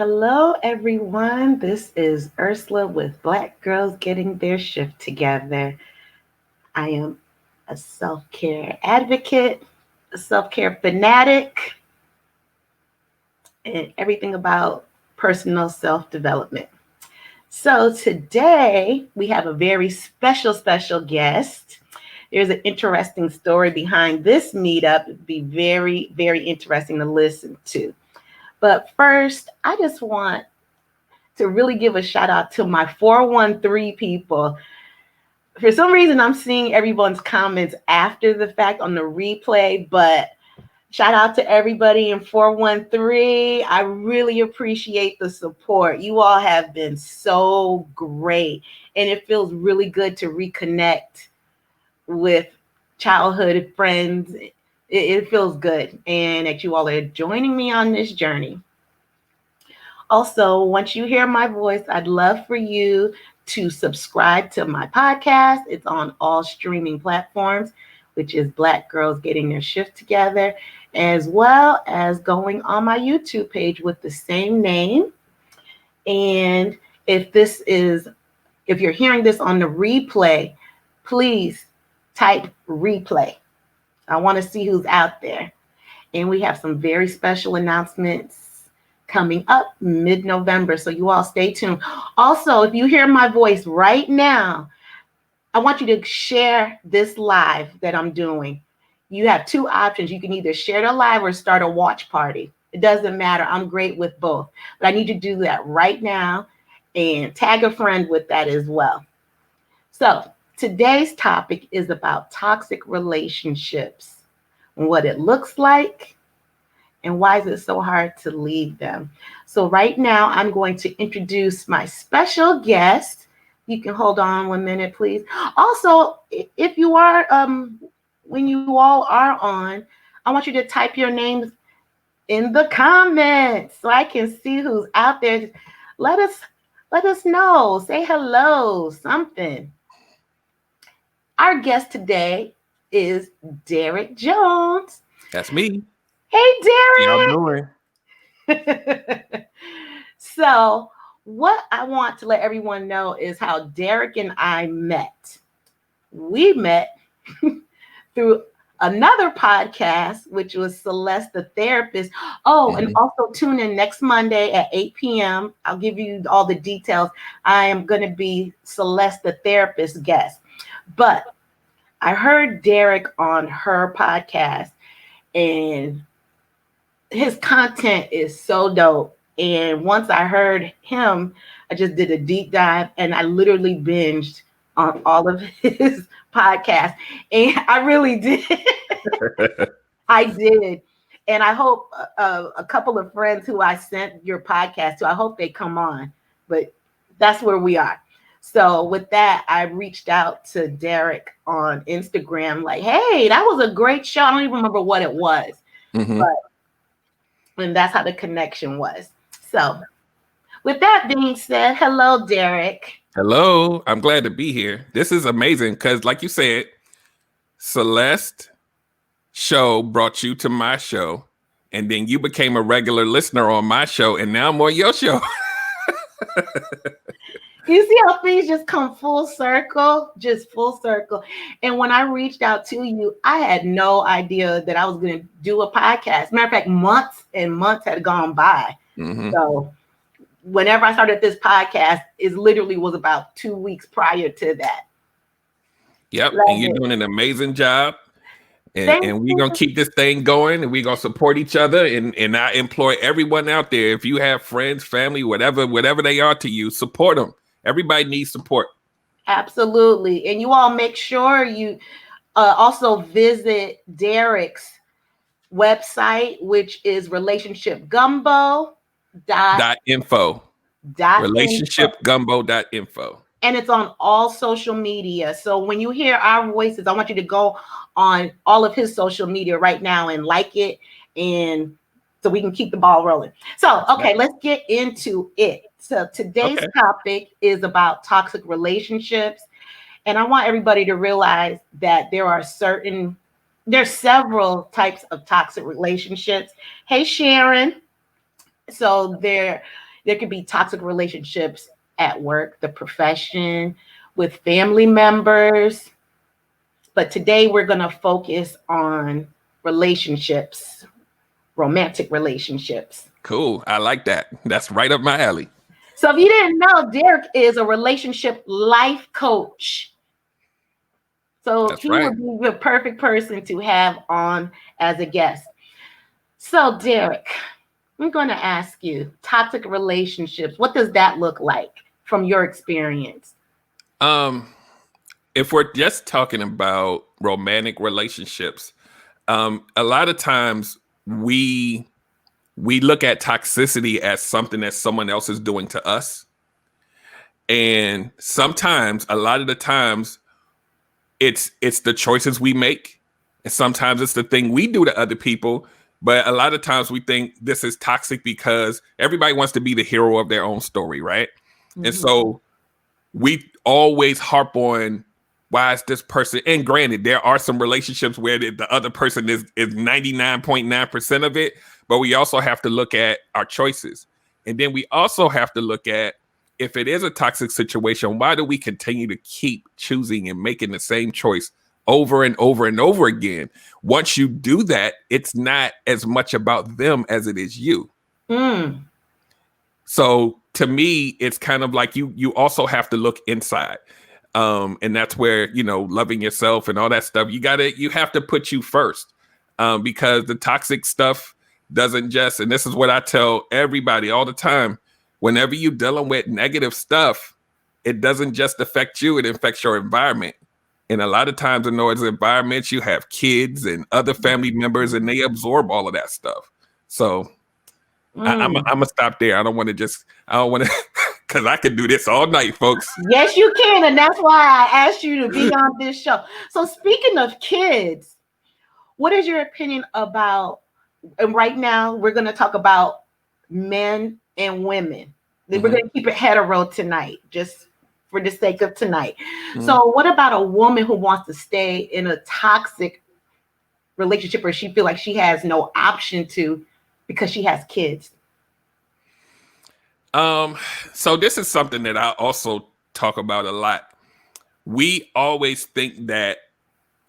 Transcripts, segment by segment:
Hello, everyone. This is Ursula with Black Girls Getting Their Shift Together. I am a self-care advocate, a self-care fanatic, and everything about personal self-development. So today we have a very special guest. There's an interesting story behind this meetup. It'd be very interesting to listen to. But first, I just want to really give a shout out to my 413 people. For some reason, I'm seeing everyone's comments after the fact on the replay, but shout out to everybody in 413. I really appreciate the support. You all have been so great, and it feels really good to reconnect with childhood friends. It feels good, and that you all are joining me on this journey. Also, once you hear my voice, I'd love for you to subscribe to my podcast. It's on all streaming platforms, which is Black Girls Getting Their Shift Together, as well as going on my YouTube page with the same name. And if you're hearing this on the replay, please type replay. I want to see who's out there. And we have some very special announcements coming up mid-November, so you all stay tuned. Also, if you hear my voice right now, I want you to share this live that I'm doing. You have two options. You can either share the live or start a watch party. It doesn't matter. I'm great with both. But I need you to do that right now and tag a friend with that as well. So today's topic is about toxic relationships, what it looks like, and why is it so hard to leave them? So right now, I'm going to introduce my special guest. You can hold on 1 minute, please. Also, if you are, when you all are on, I want you to type your names in the comments so I can see who's out there. Let us know. Say hello, something. Our guest today is Derrick Jones. That's me. Hey, Derrick. How y'all doing? So what I want to let everyone know is how Derrick and I met. We met through another podcast, which was Celeste the Therapist. Oh, and also tune in next Monday at 8 p.m. I'll give you all the details. I am going to be Celeste the Therapist guest. But I heard Derrick on her podcast, and his content is so dope. And once I heard him, I just did a deep dive and I literally binged on all of his podcasts. And I really did. I did. And I hope a couple of friends who I sent your podcast to, I hope they come on. But that's where we are. So with that, I reached out to Derrick on Instagram like, hey, that was a great show. I don't even remember what it was. And that's how the connection was. So with that being said, hello, Derrick. Hello. I'm glad to be here. This is amazing because, like you said, Celeste show brought you to my show, and then you became a regular listener on my show, and now I'm on your show. You see how things just come full circle? Just full circle. And when I reached out to you, I had no idea that I was going to do a podcast. Matter of fact, months and months had gone by. So whenever I started this podcast, it literally was about 2 weeks prior to that. Yep. And you're doing an amazing job. And we're going to keep this thing going, and we're going to support each other. And I implore everyone out there, if you have friends, family, whatever they are to you, support them. Everybody needs support. Absolutely. And you all make sure you also visit Derrick's website, which is RelationshipGumbo.info. RelationshipGumbo.info. And it's on all social media. So when you hear our voices, I want you to go on all of his social media right now and like it, and so we can keep the ball rolling. So, okay, let's get into it. So today's topic is about toxic relationships. And I want everybody to realize that there's several types of toxic relationships. Hey, Sharon. So There could be toxic relationships at work, the profession, with family members. But today we're going to focus on relationships, romantic relationships. Cool. I like that. That's right up my alley. So if you didn't know, Derrick is a relationship life coach. So That's he right. would be the perfect person to have on as a guest. So Derrick, I'm going to ask you, toxic relationships, what does that look like from your experience? If we're just talking about romantic relationships, a lot of times we look at toxicity as something that someone else is doing to us. And sometimes, a lot of the times, it's the choices we make. And sometimes it's the thing we do to other people. But a lot of times we think this is toxic because everybody wants to be the hero of their own story, right? Mm-hmm. And so we always harp on, why is this person? And granted, there are some relationships where the other person is 99.9% of it, but we also have to look at our choices. And then we also have to look at, if it is a toxic situation, why do we continue to keep choosing and making the same choice over and over and over again? Once you do that, it's not as much about them as it is you. Mm. So to me, it's kind of like you also have to look inside. And that's where, loving yourself and all that stuff, you have to put you first, because the toxic stuff doesn't just, and this is what I tell everybody all the time, whenever you're dealing with negative stuff, it doesn't just affect you, it affects your environment. And a lot of times in those environments, you have kids and other family members, and they absorb all of that stuff. So I'm gonna stop there. I don't want to, because I could do this all night, folks. Yes, you can. And that's why I asked you to be on this show. So speaking of kids, what is your opinion about, and right now we're going to talk about men and women. Mm-hmm. We're going to keep it hetero tonight, just for the sake of tonight. Mm-hmm. So what about a woman who wants to stay in a toxic relationship, or she feels like she has no option to because she has kids? So this is something that I also talk about a lot. We always think that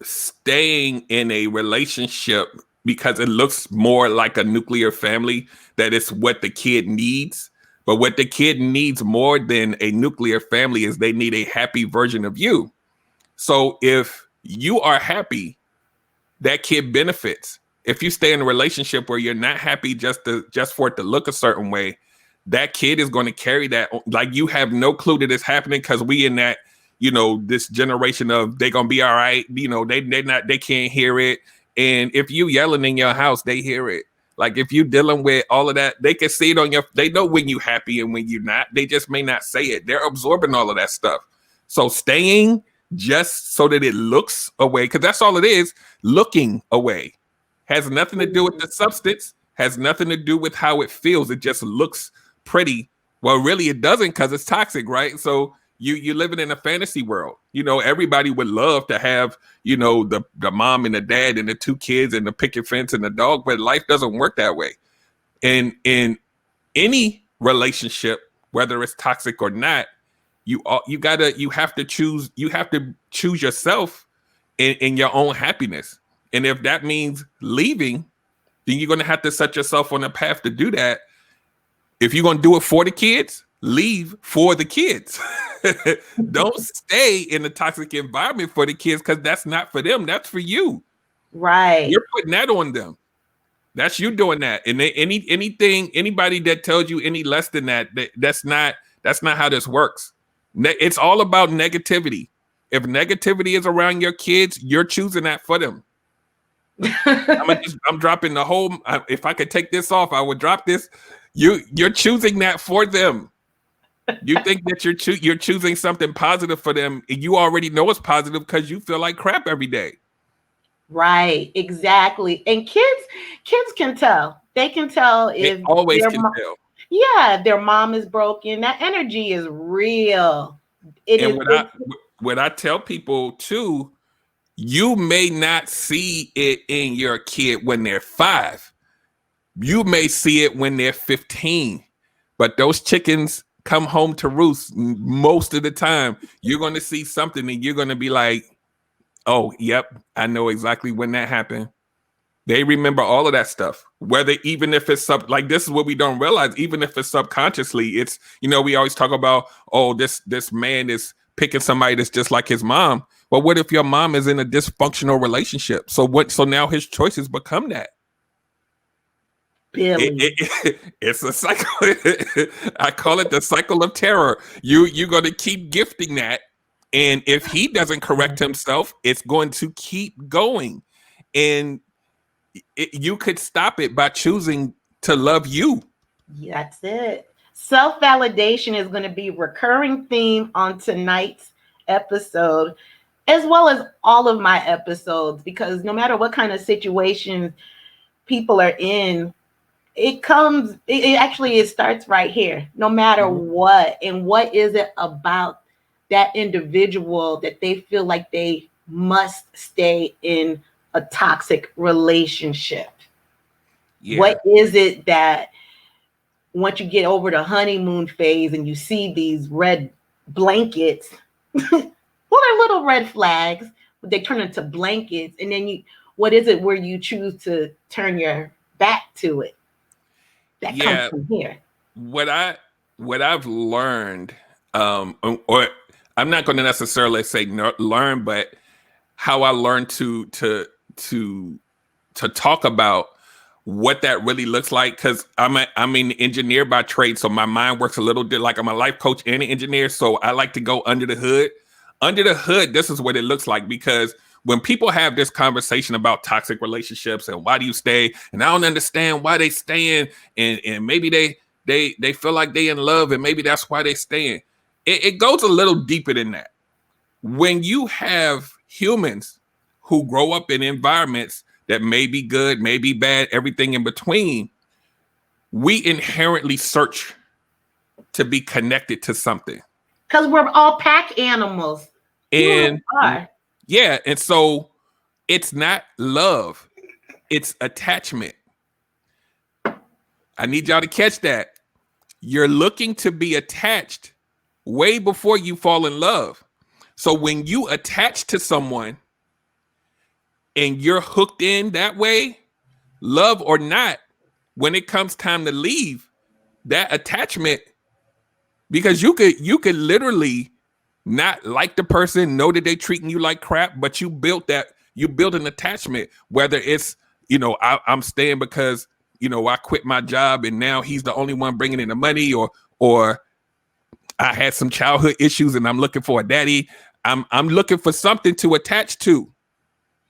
staying in a relationship, because it looks more like a nuclear family, that it's what the kid needs. But what the kid needs more than a nuclear family is they need a happy version of you. So if you are happy, that kid benefits. If you stay in a relationship where you're not happy just for it to look a certain way, that kid is going to carry that. Like, you have no clue that it's happening, because we in that, this generation of they gonna be all right. They can't hear it. And if you yelling in your house, they hear it. Like, if you dealing with all of that, they can see it they know when you happy and when you're not. They just may not say it. They're absorbing all of that stuff. So staying just so that it looks away, because that's all it is, looking away. Has nothing to do with the substance, has nothing to do with how it feels. It just looks pretty. Well, really it doesn't, because it's toxic, right? So you're living in a fantasy world. Everybody would love to have, the mom and the dad and the two kids and the picket fence and the dog, but life doesn't work that way. And in any relationship, whether it's toxic or not, you have to choose yourself in your own happiness. And if that means leaving, then you're going to have to set yourself on a path to do that. If you're going to do it for the kids, leave for the kids. Don't stay in a toxic environment for the kids, because that's not for them. That's for you. Right. You're putting that on them. That's you doing that. And anybody that tells you any less than that, that's not how this works. It's all about negativity. If negativity is around your kids, you're choosing that for them. I'm dropping the whole. If I could take this off, I would drop this. You're choosing that for them. You think that you're choosing something positive for them, and you already know it's positive because you feel like crap every day. Right, exactly. And kids can tell. They can tell if they always can tell. Yeah, their mom is broken. That energy is real. What I tell people too, you may not see it in your kid when they're 5. You may see it when they're 15. but those chickens come home to roost most of the time. You're going to see something and you're going to be like, oh, yep, I know exactly when that happened. They remember all of that stuff, whether even if it's like this is what we don't realize, even if it's subconsciously, it's, we always talk about, oh, this man is picking somebody that's just like his mom. But what if your mom is in a dysfunctional relationship? So now his choices become that. Billy. It's a cycle. I call it the cycle of terror. You're going to keep gifting that. And if he doesn't correct himself, it's going to keep going. And you could stop it by choosing to love you. That's it. Self-validation is going to be a recurring theme on tonight's episode, as well as all of my episodes, because no matter what kind of situations people are in, it starts right here, no matter what. And what is it about that individual that they feel like they must stay in a toxic relationship? Yeah. What is it that once you get over the honeymoon phase and you see these red blankets, well, they're little red flags, but they turn into blankets. And then what is it where you choose to turn your back to it? That comes from here. What I've learned, or I'm not going to necessarily say learn, but how I learned to talk about what that really looks like, because I'm an engineer by trade, so my mind works a little bit like I'm a life coach and an engineer. So I like to go under the hood. Under the hood, this is what it looks like, because when people have this conversation about toxic relationships and why do you stay, and I don't understand why they staying, and maybe they feel like they in love and maybe that's why they staying. It goes a little deeper than that. When you have humans who grow up in environments that may be good, may be bad, everything in between, we inherently search to be connected to something. Because we're all pack animals. And yeah, and so it's not love, it's attachment. I need y'all to catch that. You're looking to be attached way before you fall in love. So when you attach to someone and you're hooked in that way, love or not, when it comes time to leave, that attachment, because you could literally not like the person, know that they treating you like crap, but you built an attachment, whether it's, I'm staying because, I quit my job and now he's the only one bringing in the money, or I had some childhood issues and I'm looking for a daddy. I'm looking for something to attach to.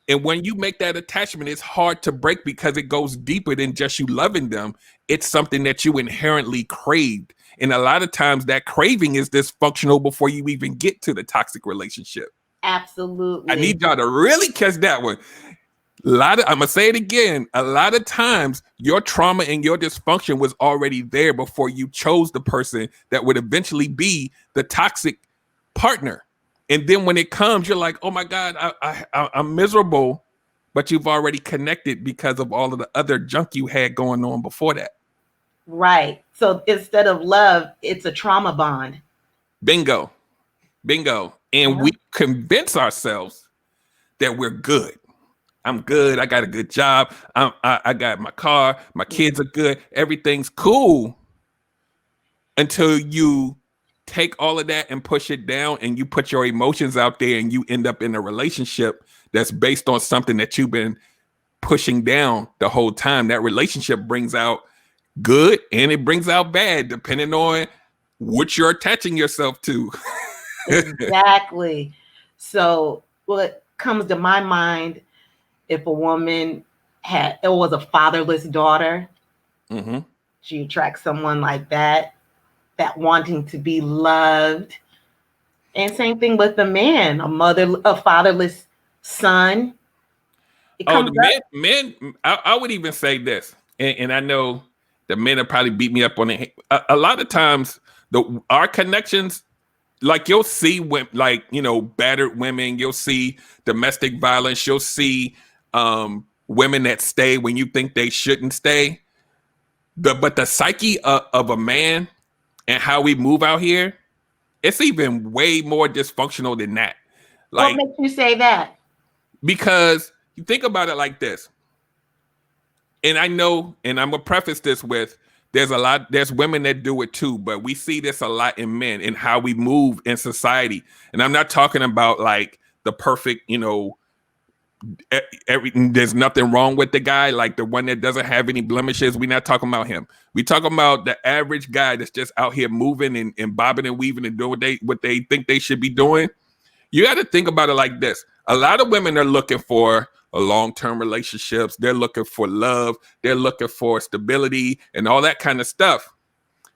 And when you make that attachment, it's hard to break because it goes deeper than just you loving them. It's something that you inherently craved. And a lot of times that craving is dysfunctional before you even get to the toxic relationship. Absolutely. I need y'all to really catch that one. I'm going to say it again. A lot of times your trauma and your dysfunction was already there before you chose the person that would eventually be the toxic partner. And then when it comes, you're like, oh my God, I'm miserable. But you've already connected because of all of the other junk you had going on before that. Right. So instead of love, it's a trauma bond. Bingo. And we convince ourselves that we're good. I'm good. I got a good job. I got my car. My kids are good. Everything's cool. Until you take all of that and push it down and you put your emotions out there and you end up in a relationship that's based on something that you've been pushing down the whole time. That relationship brings out good and it brings out bad, depending on what you're attaching yourself to. Exactly. So what comes to my mind, if a woman was a fatherless daughter, she attracts someone like that wanting to be loved. And same thing with the man, a fatherless son. Men, I would even say this, and I know the men will probably beat me up on it. A lot of times, our connections, like you'll see when, like, battered women, you'll see domestic violence, you'll see women that stay when you think they shouldn't stay. But the psyche of a man and how we move out here, it's even way more dysfunctional than that. Like, what makes you say that? Because you think about it like this. And I know, and I'm gonna preface this with, there's women that do it too, but we see this a lot in men and how we move in society. And I'm not talking about like the perfect, there's nothing wrong with the guy, like the one that doesn't have any blemishes. We're not talking about him. We talking about the average guy that's just out here moving and bobbing and weaving and doing what they think they should be doing. You got to think about it like this. A lot of women are looking for long-term relationships. They're looking for love. They're looking for stability and all that kind of stuff.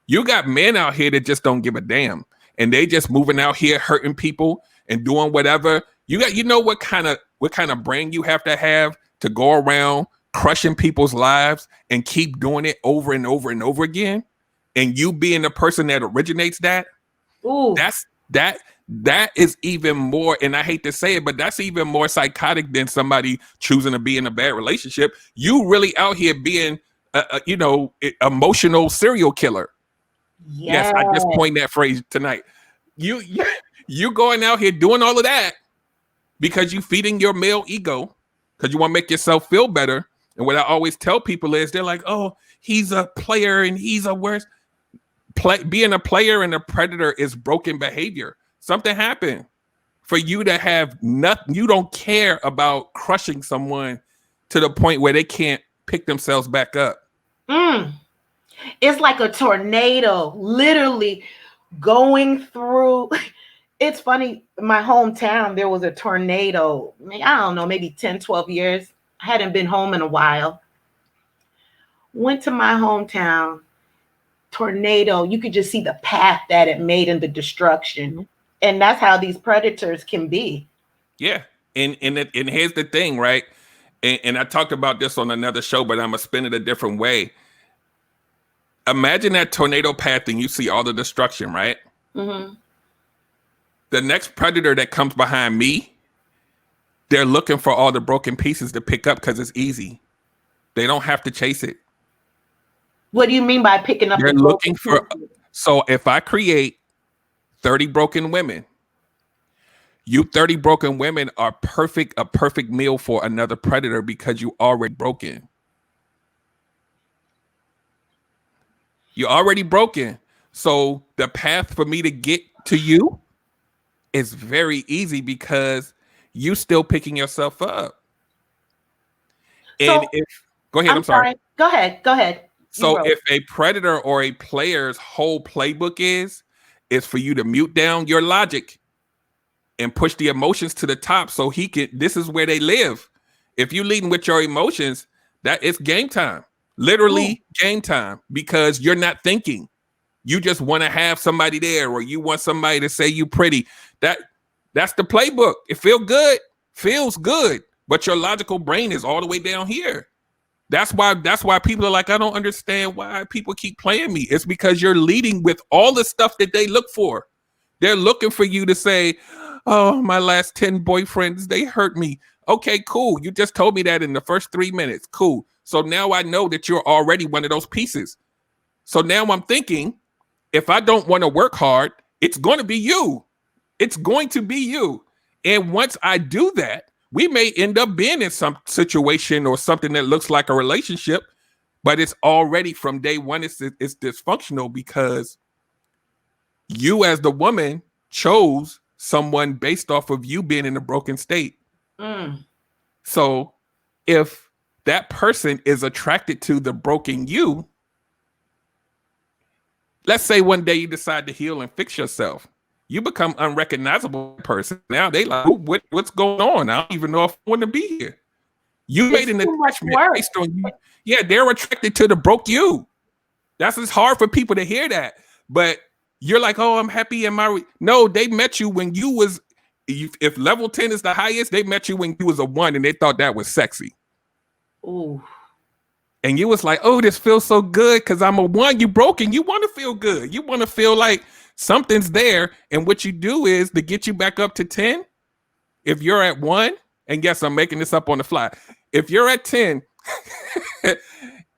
You got men out here that just don't give a damn. And they just moving out here hurting people and doing whatever. You know what kind of brain you have to go around crushing people's lives and keep doing it over and over and over again. And you being the person that originates that. Ooh. That is even more, and I hate to say it, but that's even more psychotic than somebody choosing to be in a bad relationship. You really out here being, emotional serial killer. Yes, I just coined that phrase tonight. You going out here doing all of that because you feeding your male ego, because you want to make yourself feel better. And what I always tell people is, they're like, "Oh, he's a player and he's a worse." Being a player and a predator is broken behavior. Something happened for you to have nothing. You don't care about crushing someone to the point where they can't pick themselves back up. It's like a tornado literally going through. It's funny. In my hometown, there was a tornado. I don't know, maybe 10, 12 years. I hadn't been home in a while. Went to my hometown. Tornado. You could just see the path that it made and the destruction. And that's how these predators can be. Yeah. And here's the thing, right? And I talked about this on another show, but I'm going to spin it a different way. Imagine that tornado path and you see all the destruction, right? Mm-hmm. The next predator that comes behind me, they're looking for all the broken pieces to pick up because it's easy. They don't have to chase it. What do you mean by picking up? They're looking for. So if I create 30 broken women, you 30 broken women are a perfect meal for another predator because you already broken. You're already broken. So the path for me to get to you is very easy because you still picking yourself up. And go ahead, I'm sorry. Go ahead. So if a predator or a player's whole playbook is for you to mute down your logic and push the emotions to the top so this is where they live. If you're leading with your emotions, that it's game time. Literally game time, because you're not thinking. You just want to have somebody there, or you want somebody to say you pretty. That's the playbook. It feels good, but your logical brain is all the way down here. That's why people are like, I don't understand why people keep playing me. It's because you're leading with all the stuff that they look for. They're looking for you to say, oh, my last 10 boyfriends, they hurt me. Okay, cool. You just told me that in the first 3 minutes. Cool. So now I know that you're already one of those pieces. So now I'm thinking, if I don't want to work hard, it's going to be you. It's going to be you. And once I do that, we may end up being in some situation or something that looks like a relationship, but it's already from day one, it's dysfunctional because you as the woman chose someone based off of you being in a broken state. So if that person is attracted to the broken you, let's say one day you decide to heal and fix yourself. You become unrecognizable person. Now they like, what's going on? I don't even know if I want to be here. You made an attachment based on you. Yeah, they're attracted to the broke you. It's hard for people to hear that. But you're like, oh, I'm happy in my... No, they met you when you was... If level 10 is the highest, they met you when you was a 1 and they thought that was sexy. Ooh. And you was like, oh, this feels so good because I'm a 1. You broken. You want to feel good. You want to feel like something's there. And what you do is to get you back up to 10. If you're at 1, and yes, I'm making this up on the fly. If you're at 10,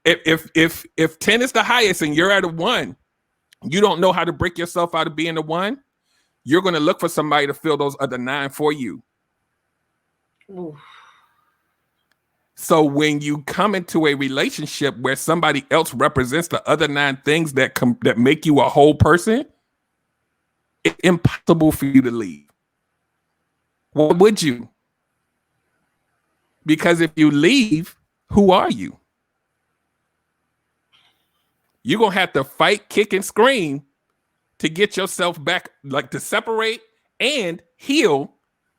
if 10 is the highest and you're at a 1, You don't know how to break yourself out of being the one. You're going to look for somebody to fill those other 9 for you. Oof. So when you come into a relationship where somebody else represents the other 9 things that make you a whole person, it's impossible for you to leave. Why would you? Because if you leave, who are you? You're going to have to fight, kick, and scream to get yourself back, like to separate and heal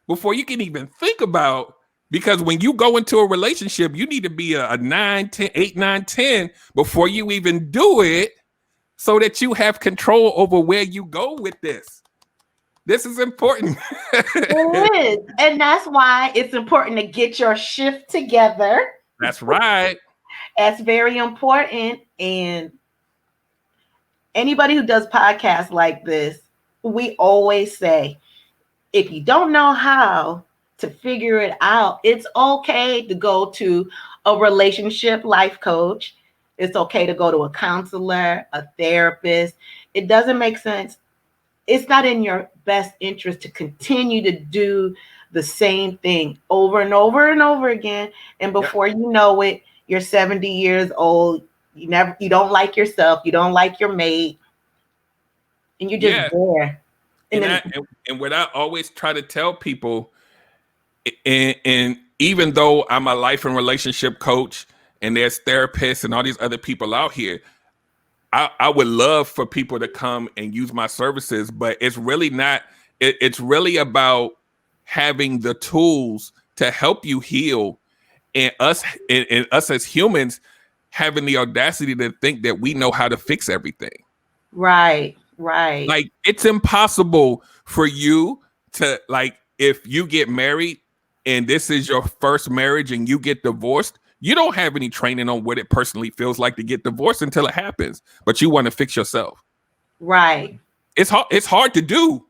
before you can even think about. Because when you go into a relationship, you need to be a 9, 10, 8, 9, 10 before you even do it, so that you have control over where you go with this. This is important. It is. And that's why it's important to get your shift together. That's right. That's very important. And anybody who does podcasts like this, we always say, if you don't know how to figure it out, it's okay to go to a relationship life coach. It's okay to go to a counselor, a therapist. It doesn't make sense. It's not in your best interest to continue to do the same thing over and over and over again. And before you know it, you're 70 years old. You don't like yourself. You don't like your mate. And you're just there. And what I always try to tell people, and even though I'm a life and relationship coach and there's therapists and all these other people out here, I would love for people to come and use my services, but it's really not. It's really about having the tools to help you heal, and us as humans having the audacity to think that we know how to fix everything. Right. Like, it's impossible for you to, like, if you get married and this is your first marriage and you get divorced, you don't have any training on what it personally feels like to get divorced until it happens, but you want to fix yourself. Right. It's hard to do.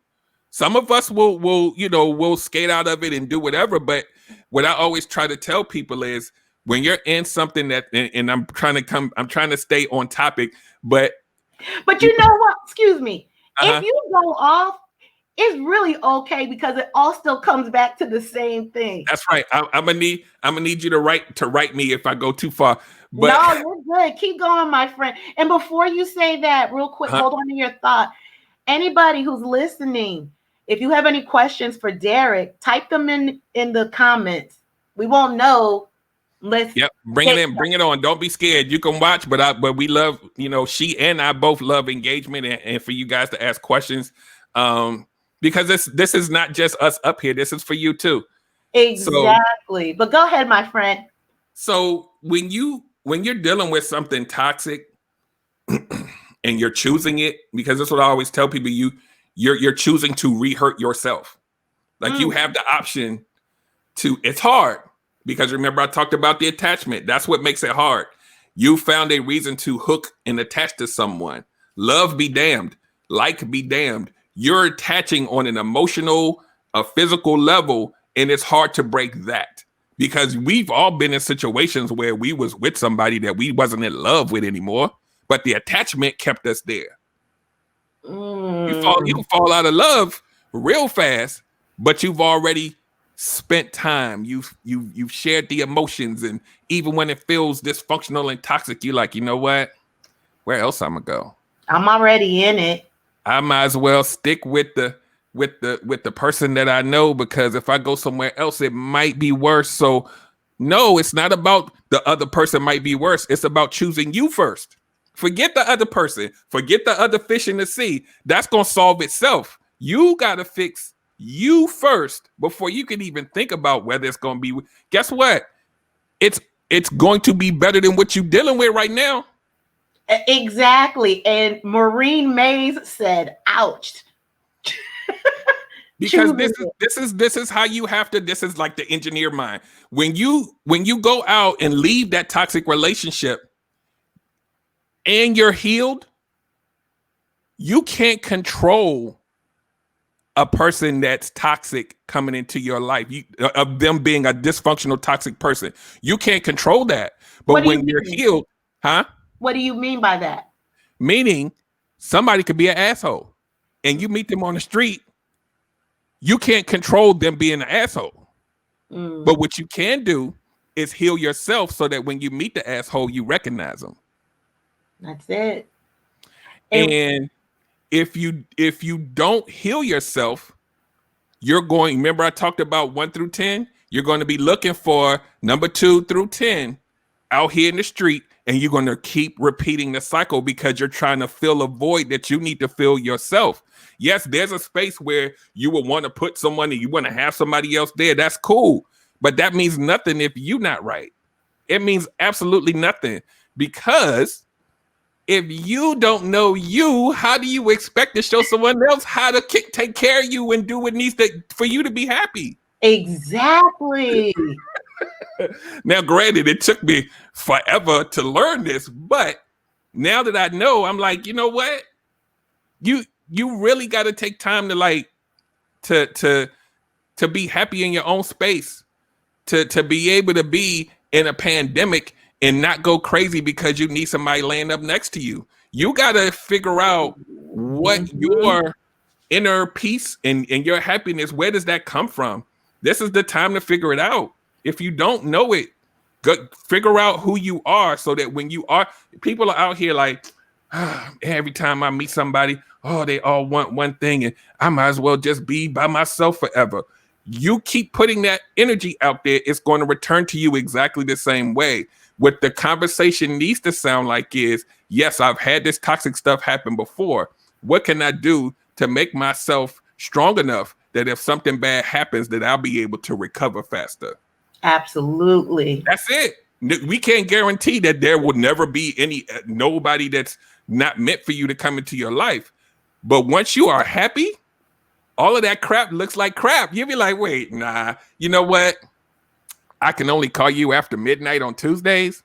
Some of us will skate out of it and do whatever. But what I always try to tell people is, when you're in something that, and I'm trying to stay on topic, but you know what? Excuse me. If you go off, it's really okay, because it all still comes back to the same thing. That's right. I'm gonna need you to write me if I go too far. But no, you're good. Keep going, my friend. And before you say that, real quick, hold on to your thought. Anybody who's listening, if you have any questions for Derrick, type them in the comments. We won't know. Bring it on. Don't be scared. You can watch, but we love, she and I both love engagement and for you guys to ask questions. Because this is not just us up here. This is for you too. Exactly. But go ahead, my friend. So when you're dealing with something toxic and you're choosing it, because that's what I always tell people, you're choosing to re-hurt yourself. Like you have the option to. It's hard because remember I talked about the attachment. That's what makes it hard. You found a reason to hook and attach to someone. Love be damned. Like be damned. You're attaching on an emotional, a physical level, and it's hard to break that, because we've all been in situations where we was with somebody that we wasn't in love with anymore, but the attachment kept us there. You can fall out of love real fast, but you've already spent time. You've shared the emotions, and even when it feels dysfunctional and toxic, you're like, you know what? Where else I'm gonna go? I'm already in it. I might as well stick with the person that I know, because if I go somewhere else, it might be worse. So no, it's not about the other person might be worse. It's about choosing you first. Forget the other person. Forget the other fish in the sea. That's going to solve itself. You got to fix you first before you can even think about whether it's going to be. Guess what? It's going to be better than what you're dealing with right now. Exactly. And Maureen Mays said, ouch. Because this is how you have to. This is like the engineer mind. When you go out and leave that toxic relationship and you're healed, you can't control a person that's toxic coming into your life, of them being a dysfunctional toxic person. You can't control that. But when you're healed, huh? What do you mean by that? Meaning somebody could be an asshole, and you meet them on the street. You can't control them being an asshole. But what you can do is heal yourself so that when you meet the asshole, you recognize them. That's it. And if you don't heal yourself, you're going, remember I talked about 1 through 10? You're going to be looking for number 2 through 10 out here in the street, and you're going to keep repeating the cycle because you're trying to fill a void that you need to fill yourself. Yes, there's a space where you will want to put someone and you want to have somebody else there. That's cool. But that means nothing if you're not right. It means absolutely nothing, because if you don't know you, how do you expect to show someone else how to take care of you and do what needs to for you to be happy? Exactly. Now, granted, it took me forever to learn this, but now that I know, I'm like, you know what? You really got to take time to to be happy in your own space, to be able to be in a pandemic and not go crazy because you need somebody laying up next to you. You got to figure out what your inner peace and your happiness, where does that come from? This is the time to figure it out. If you don't know it, go figure out who you are, so that when you are, people are out here like, every time I meet somebody, they all want one thing, and I might as well just be by myself forever. You keep putting that energy out there, it's going to return to you exactly the same way. What the conversation needs to sound like is, yes, I've had this toxic stuff happen before. What can I do to make myself strong enough that if something bad happens, that I'll be able to recover faster? Absolutely. That's it. We can't guarantee that there will never be nobody that's not meant for you to come into your life. But once you are happy, all of that crap looks like crap. You'll be like, wait, nah, you know what? I can only call you after midnight on Tuesdays.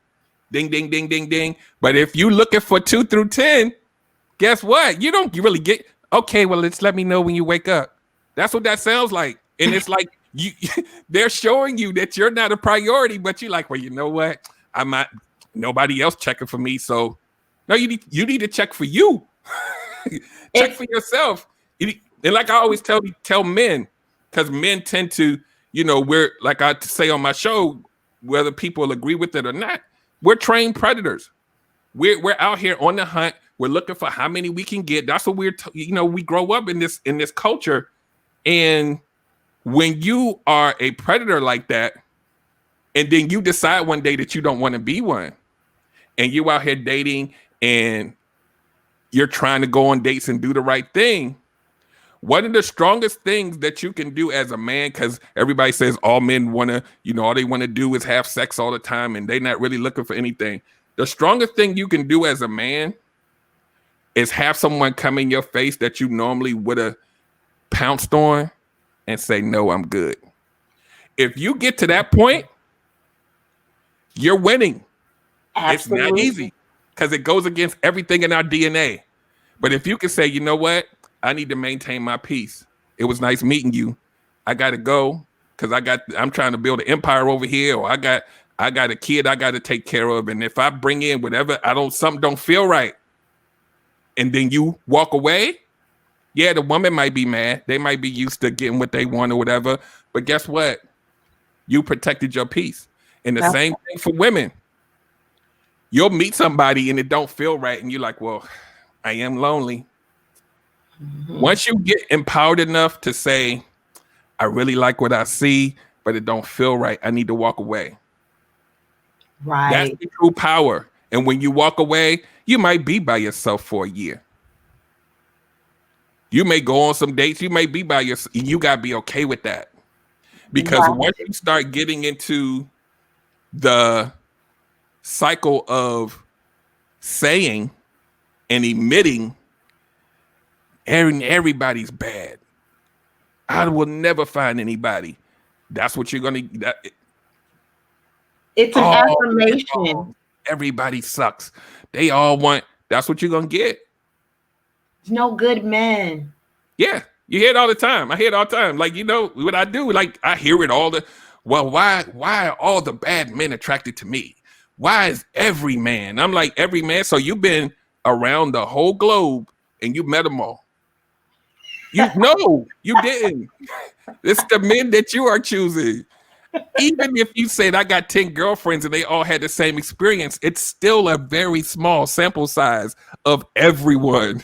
Ding, ding, ding, ding, ding. But if you're looking for 2 through 10, guess what? You really get, okay, well, let me know when you wake up. That's what that sounds like. And it's like, they're showing you that you're not a priority, but you're like, well, you know what? I'm not, nobody else checking for me. So no, you need to check for you. Check for yourself. And like I always tell men, because men tend to, we're, like I say on my show, whether people agree with it or not, we're trained predators. We're out here on the hunt. We're looking for how many we can get. That's what we grow up in this culture. And when you are a predator like that, and then you decide one day that you don't want to be one, and you out here dating and you're trying to go on dates and do the right thing, one of the strongest things that you can do as a man, because everybody says all men want to, all they want to do is have sex all the time and they're not really looking for anything. The strongest thing you can do as a man is have someone come in your face that you normally would have pounced on and say, no, I'm good. If you get to that point, you're winning. Absolutely. It's not easy because it goes against everything in our DNA. But if you can say, you know what? I need to maintain my peace. It was nice meeting you. I got to go because I'm trying to build an empire over here, or I got a kid I got to take care of. And if I bring in whatever, something don't feel right, and then you walk away, yeah, the woman might be mad. They might be used to getting what they want or whatever. But guess what? You protected your peace. And the same thing for women. You'll meet somebody and it don't feel right. And you're like, well, I am lonely. Mm-hmm. Once you get empowered enough to say, I really like what I see, but it don't feel right, I need to walk away. Right. That's the true power. And when you walk away, you might be by yourself for a year. You may go on some dates. You may be by yourself. You got to be okay with that. Because once you start getting into the cycle of saying and emitting, everybody's bad, I will never find anybody. That's what you're going to. It's an affirmation. Everybody sucks. They all want. That's what you're going to get. No good men. Yeah, you hear it all the time. I hear it all the time. Like, what I do, like I hear it all why are all the bad men attracted to me? Why is every man? I'm like, every man. So you've been around the whole globe and you met them all. No, you didn't. It's the men that you are choosing. Even if you said I got 10 girlfriends and they all had the same experience, it's still a very small sample size of everyone.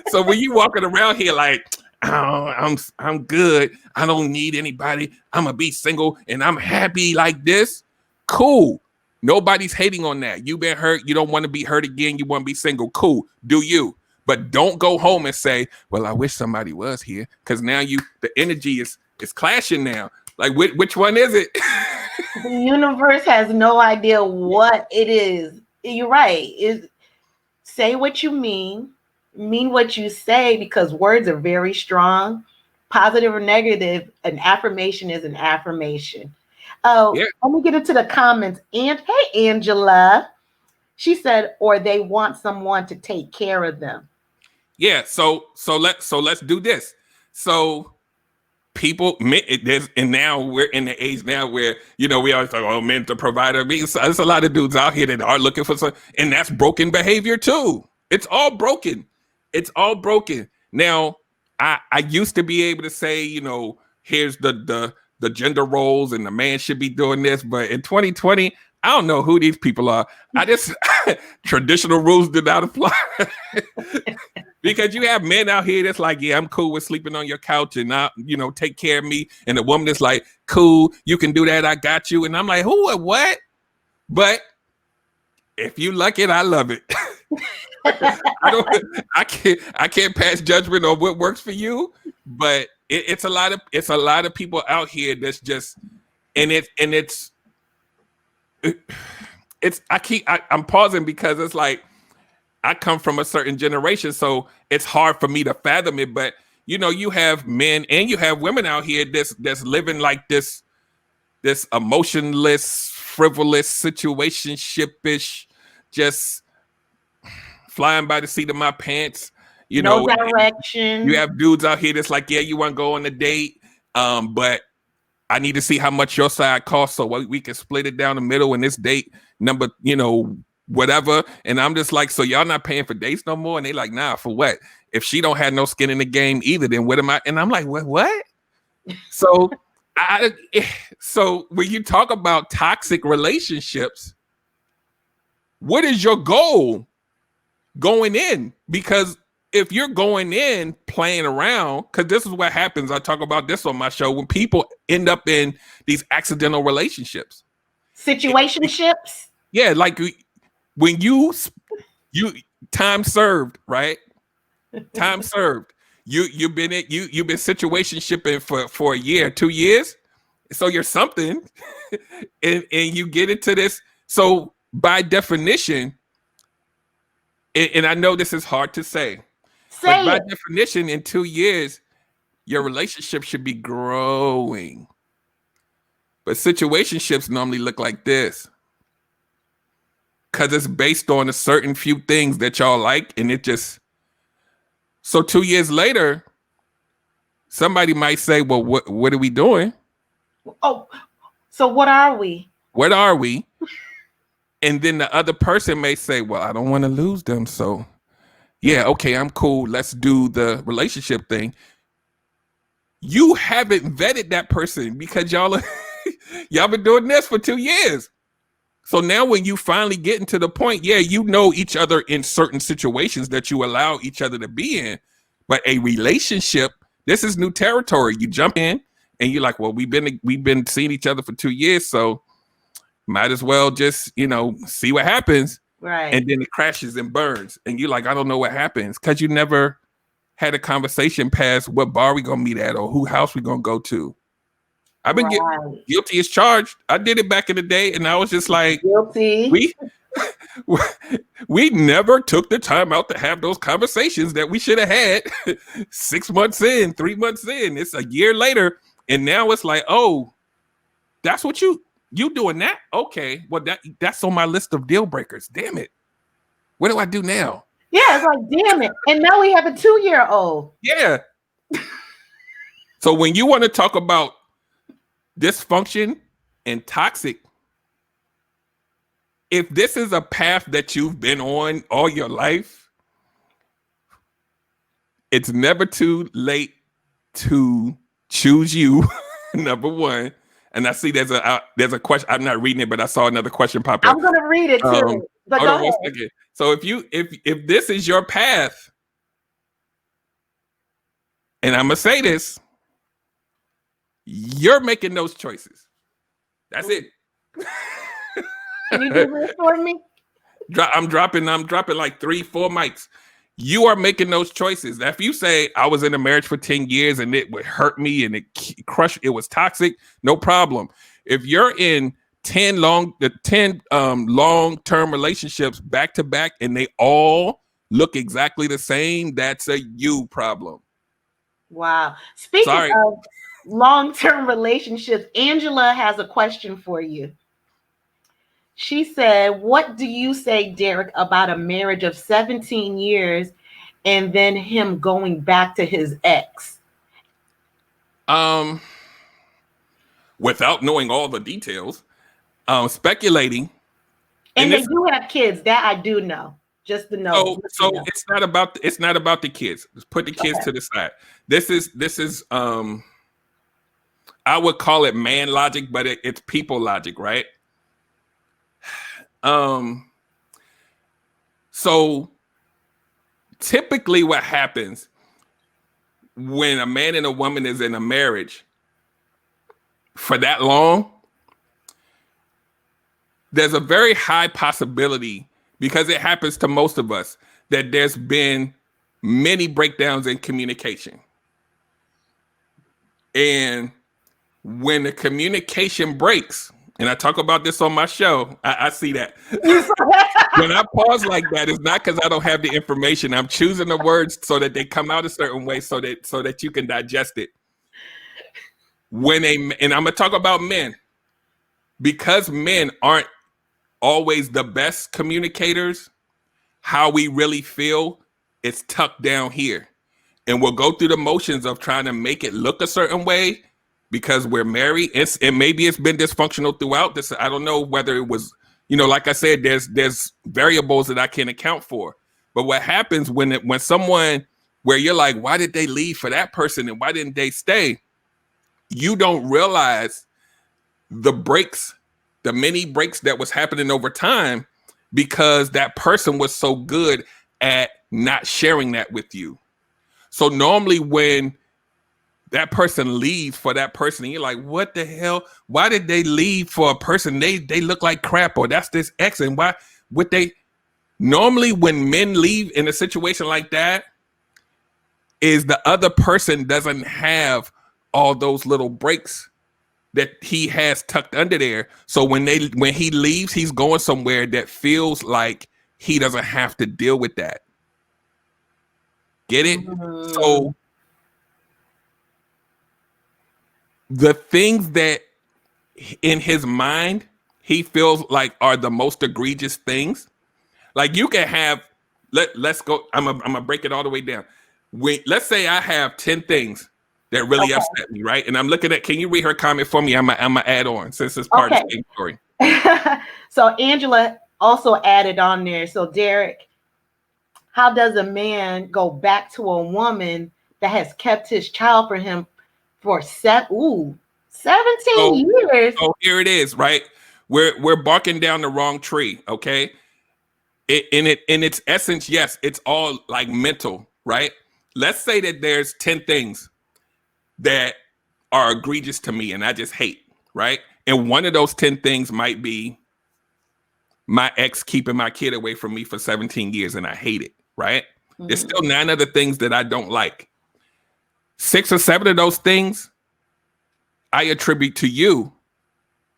so when you walking around here like, oh, I'm good, I don't need anybody, I'm gonna be single and I'm happy like this, cool. Nobody's hating on that. You've been hurt, you don't want to be hurt again, you want to be single, cool, do you. But don't go home and say, well, I wish somebody was here, because now the energy is clashing now. Like, which one is it? The universe has no idea what it is. You're right. Say what you mean what you say, because words are very strong. Positive or negative, an affirmation is an affirmation. Oh, yeah. Let me get into the comments. And hey, Angela. She said, or they want someone to take care of them. Yeah, so let's do this. So people, and now we're in the age now where, we always talk, oh, men to provider. There's a lot of dudes out here that are looking for some, and that's broken behavior too. It's all broken. Now, I used to be able to say, here's the gender roles and the man should be doing this, but in 2020, I don't know who these people are. I just traditional rules did not apply. Because you have men out here that's like, yeah, I'm cool with sleeping on your couch and not, take care of me. And the woman is like, cool, you can do that, I got you. And I'm like, who or what? But if you like it, I love it. I can't pass judgment on what works for you. But it's a lot of people out here that's just, I'm pausing because it's like, I come from a certain generation, so it's hard for me to fathom it. But you have men and you have women out here that's living like this emotionless, frivolous, situationship-ish, just flying by the seat of my pants. No direction. You have dudes out here that's like, yeah, you want to go on a date, but I need to see how much your side costs so we can split it down the middle. And this date number, whatever. And I'm just like, so y'all not paying for dates no more? And they like, nah, for what? If she don't have no skin in the game either, then what am I? And I'm like, what? So so when you talk about toxic relationships, what is your goal going in? Because if you're going in playing around, because this is what happens, I talk about this on my show, when people end up in these accidental relationships. Situationships? Yeah, like when you time served, right? Time served. You've been situationshipping for a year, 2 years, so you're something, and you get into this. So by definition, and I know this is hard to say, but by definition, in 2 years, your relationship should be growing. But situationships normally look like this, because it's based on a certain few things that y'all like, and it just. So 2 years later, somebody might say, well, what are we doing? Oh, so what are we? What are we? And then the other person may say, well, I don't want to lose them. So yeah, okay, I'm cool. Let's do the relationship thing. You haven't vetted that person because y'all been doing this for 2 years. So now when you finally get into the point, yeah, you know each other in certain situations that you allow each other to be in. But a relationship, this is new territory. You jump in and you're like, well, we've been seeing each other for 2 years, so might as well just, see what happens. Right. And then it crashes and burns. And you're like, I don't know what happens, because you never had a conversation past what bar we gonna meet at or who house we gonna go to. I've been guilty as charged. I did it back in the day, and I was just like, guilty. We never took the time out to have those conversations that we should have had 6 months in, 3 months in. It's a year later, and now it's like, oh, that's what you doing that? Okay, well that's on my list of deal breakers. Damn it, what do I do now? Yeah, it's like, damn it, and now we have a 2-year-old. Yeah. So when you want to talk about dysfunction and toxic, if this is a path that you've been on all your life, it's never too late to choose you. Number one. And I see there's a question. I'm not reading it, but I saw another question pop up. I'm gonna read it too. But hold go on ahead. 1 second. So if this is your path, and I'm gonna say this, you're making those choices. That's it. Can you do this for me? I'm dropping like 3-4 mics. You are making those choices. If you say I was in a marriage for 10 years and it would hurt me and it crushed, it was toxic, no problem. If you're in 10 long-term relationships back to back and they all look exactly the same, that's a you problem. Wow. Speaking of long-term relationships, Angela has a question for you. She said, what do you say, Derrick, about a marriage of 17 years and then him going back to his ex? Without knowing all the details, speculating. And they do have kids. That I do know. Just to know. So it's not about the kids. Let's put the kids to the side. This is I would call it man logic, but it's people logic, right? So typically what happens when a man and a woman is in a marriage for that long, there's a very high possibility, because it happens to most of us, that there's been many breakdowns in communication. And when the communication breaks, and I talk about this on my show, I see that. When I pause like that, it's not because I don't have the information. I'm choosing the words so that they come out a certain way so that you can digest it. And I'm gonna talk about men, because men aren't always the best communicators. How we really feel is tucked down here, and we'll go through the motions of trying to make it look a certain way because we're married. And maybe it's been dysfunctional throughout this. I don't know whether it was, like I said, there's variables that I can't account for. But what happens when someone, where you're like, why did they leave for that person and why didn't they stay? You don't realize the breaks, the many breaks that was happening over time, because that person was so good at not sharing that with you. So normally when that person leaves for that person, and you're like, what the hell? Why did they leave for a person? They look like crap, or that's this ex, and why would they? Normally when men leave in a situation like that, is the other person doesn't have all those little breaks that he has tucked under there. So when he leaves, he's going somewhere that feels like he doesn't have to deal with that. Get it? So the things that in his mind he feels like are the most egregious things, like you can have, let's go, I'm gonna break it all the way down. Let's say I have 10 things that really upset me, right? And I'm looking at, can you read her comment for me? I'm gonna add on, since it's part of the same story. So Angela also added on there. So Derrick, how does a man go back to a woman that has kept his child for him for 17 years? So here it is, right? We're barking down the wrong tree, okay? In its essence, yes, it's all like mental, right? Let's say that there's 10 things that are egregious to me and I just hate, right? And one of those 10 things might be my ex keeping my kid away from me for 17 years and I hate it, right? Mm-hmm. There's still 9 other things that I don't like. 6 or 7 of those things I attribute to you.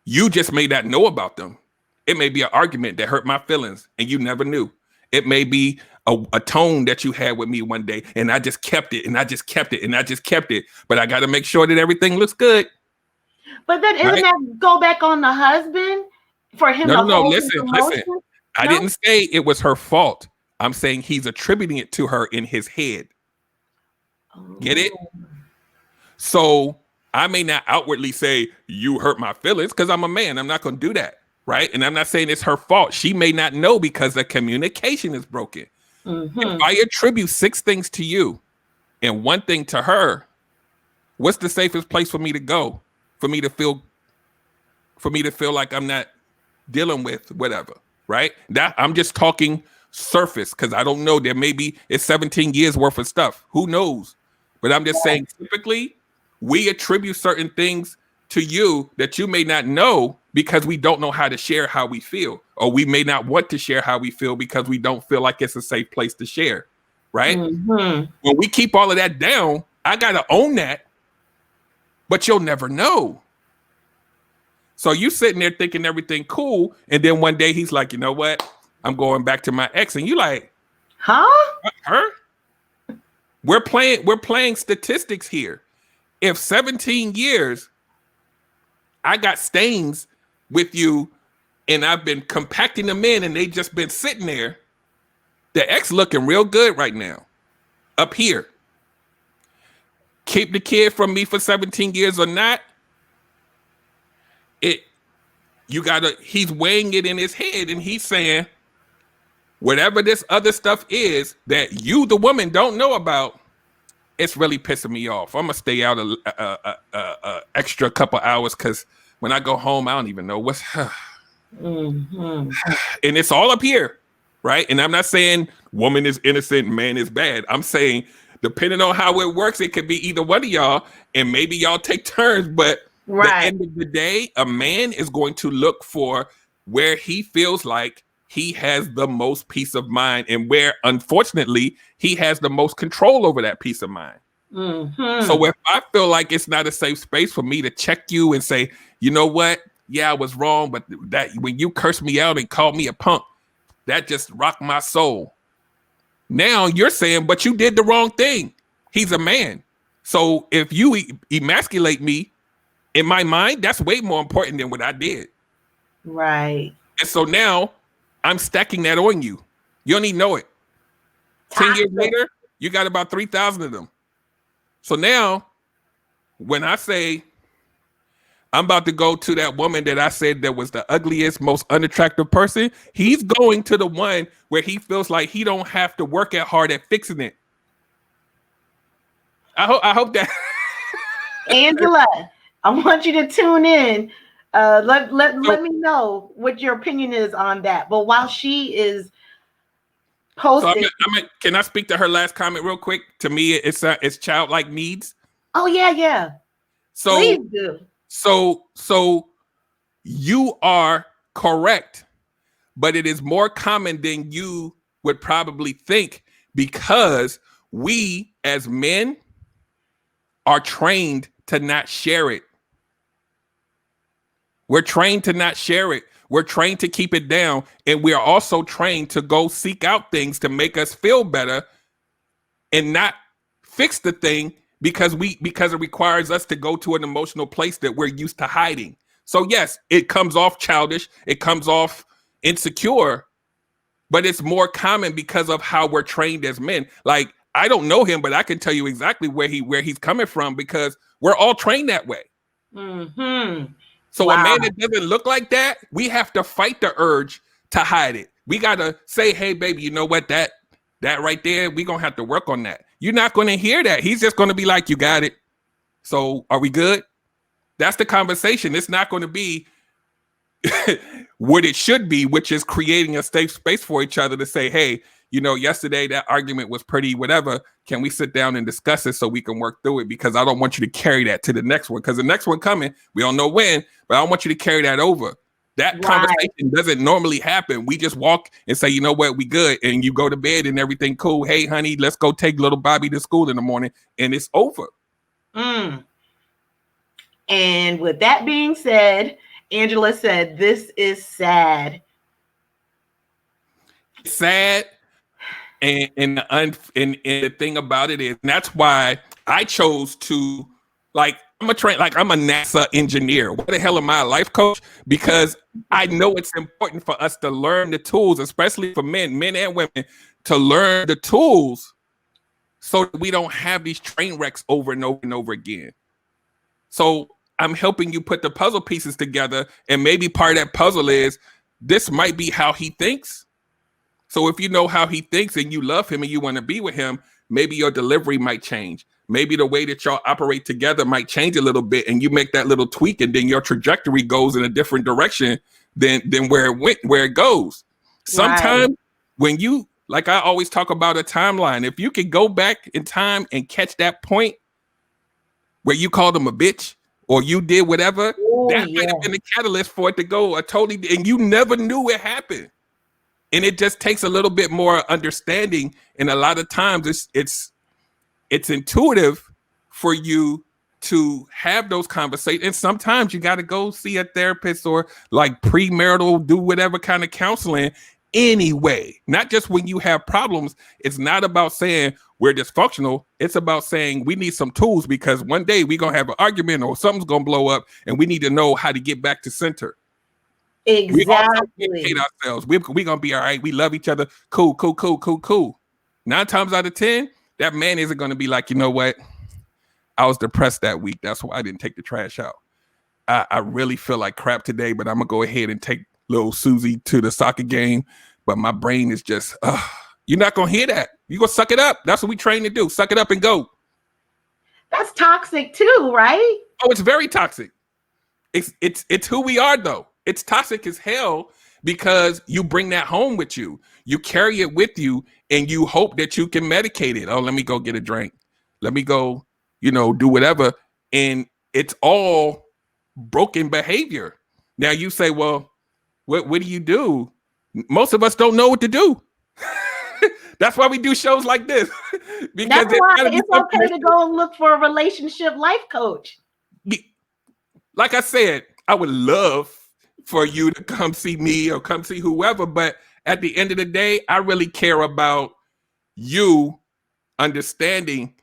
You just may not know about them. It may be an argument that hurt my feelings and you never knew. It may be a tone that you had with me one day and I just kept it and I just kept it and I just kept it. But I got to make sure that everything looks good. But then isn't that go back on the husband for him? No, listen. I didn't say it was her fault. I'm saying he's attributing it to her in his head. Get it? So I may not outwardly say you hurt my feelings because I'm a man. I'm not going to do that. Right. And I'm not saying it's her fault. She may not know because the communication is broken. Mm-hmm. If I attribute 6 things to you And one thing to her, what's the safest place for me to go? For me to feel like I'm not dealing with whatever, right? That I'm just talking surface because I don't know. There may be it's 17 years worth of stuff. Who knows? But I'm just saying, typically, we attribute certain things to you that you may not know because we don't know how to share how we feel, or we may not want to share how we feel because we don't feel like it's a safe place to share, right? Mm-hmm. When we keep all of that down, I gotta own that, but you'll never know. So you sitting there thinking everything cool, and then one day he's like, you know what? I'm going back to my ex, and you like, huh? Her? We're playing statistics here. If 17 years, I got stains with you, and I've been compacting them in, and they just been sitting there. The ex looking real good right now, up here. Keep the kid from me for 17 years or not. He's weighing it in his head, and he's saying, whatever this other stuff is that you, the woman, don't know about, it's really pissing me off. I'm gonna stay out a extra couple hours because when I go home, I don't even know what's. Mm-hmm. And it's all up here, right? And I'm not saying woman is innocent, man is bad. I'm saying depending on how it works, it could be either one of y'all, and maybe y'all take turns, but. Right. At the end of the day, a man is going to look for where he feels like he has the most peace of mind and where, unfortunately, he has the most control over that peace of mind. Mm-hmm. So if I feel like it's not a safe space for me to check you and say, you know what? Yeah, I was wrong, but that when you cursed me out and called me a punk, that just rocked my soul. Now you're saying, but you did the wrong thing. He's a man. So if you emasculate me, in my mind, that's way more important than what I did. Right. And so now I'm stacking that on you. You don't even know it. 10 years later, you got about 3,000 of them. So now when I say I'm about to go to that woman that I said that was the ugliest, most unattractive person, he's going to the one where he feels like he don't have to work at hard at fixing it. I hope that Angela, I want you to tune in. Let me know what your opinion is on that. But while she is posting, can I speak to her last comment real quick? To me, it's childlike needs. Oh yeah. So please do. So you are correct, but it is more common than you would probably think because we as men are trained to not share it. We're trained to not share it. We're trained to keep it down. And we are also trained to go seek out things to make us feel better and not fix the thing because it requires us to go to an emotional place that we're used to hiding. So yes, it comes off childish. It comes off insecure, but it's more common because of how we're trained as men. Like, I don't know him, but I can tell you exactly where he's coming from because we're all trained that way. Mm-hmm. So a man that doesn't look like that, we have to fight the urge to hide it. We got to say, hey, baby, you know what? That right there, we're going to have to work on that. You're not going to hear that. He's just going to be like, you got it. So are we good? That's the conversation. It's not going to be what it should be, which is creating a safe space for each other to say, hey, you know, yesterday that argument was pretty whatever. Can we sit down and discuss it so we can work through it? Because I don't want you to carry that to the next one. Because the next one coming, we don't know when, but I don't want you to carry that over. That conversation doesn't normally happen. We just walk and say, you know what, we good. And you go to bed and everything cool. Hey, honey, let's go take little Bobby to school in the morning. And it's over. And with that being said, Angela said, this is sad. Sad. And the thing about it is, and that's why I chose to, like, I'm a NASA engineer. What the hell am I, a life coach? Because I know it's important for us to learn the tools, especially for men and women, to learn the tools so that we don't have these train wrecks over and over and over again. So I'm helping you put the puzzle pieces together, and maybe part of that puzzle is this might be how he thinks. So if you know how he thinks and you love him and you want to be with him, maybe your delivery might change. Maybe the way that y'all operate together might change a little bit, and you make that little tweak, and then your trajectory goes in a different direction than where it went, where it goes. Sometimes when you, like I always talk about a timeline, if you could go back in time and catch that point where you called him a bitch or you did whatever, that might have been the catalyst for it to go a totally, and you never knew it happened. And it just takes a little bit more understanding. And a lot of times it's intuitive for you to have those conversations. And sometimes you got to go see a therapist or like premarital, do whatever kind of counseling anyway. Not just when you have problems. It's not about saying we're dysfunctional. It's about saying we need some tools because one day we're going to have an argument or something's going to blow up and we need to know how to get back to center. Exactly. We hate ourselves. We're gonna be all right. We love each other. Cool. 9 times out of 10, that man isn't gonna be like, you know what? I was depressed that week. That's why I didn't take the trash out. I really feel like crap today, but I'm gonna go ahead and take little Susie to the soccer game. But my brain is just, you're not gonna hear that. You gonna suck it up. That's what we train to do. Suck it up and go. That's toxic too, right? Oh, it's very toxic. It's who we are though. It's toxic as hell because you bring that home with you. You carry it with you and you hope that you can medicate it. Oh, let me go get a drink. Let me go, do whatever. And it's all broken behavior. Now you say, well, what do you do? Most of us don't know what to do. That's why we do shows like this. Because that's why it's okay to go and look for a relationship life coach. Like I said, I would love for you to come see me or come see whoever. But at the end of the day, I really care about you understanding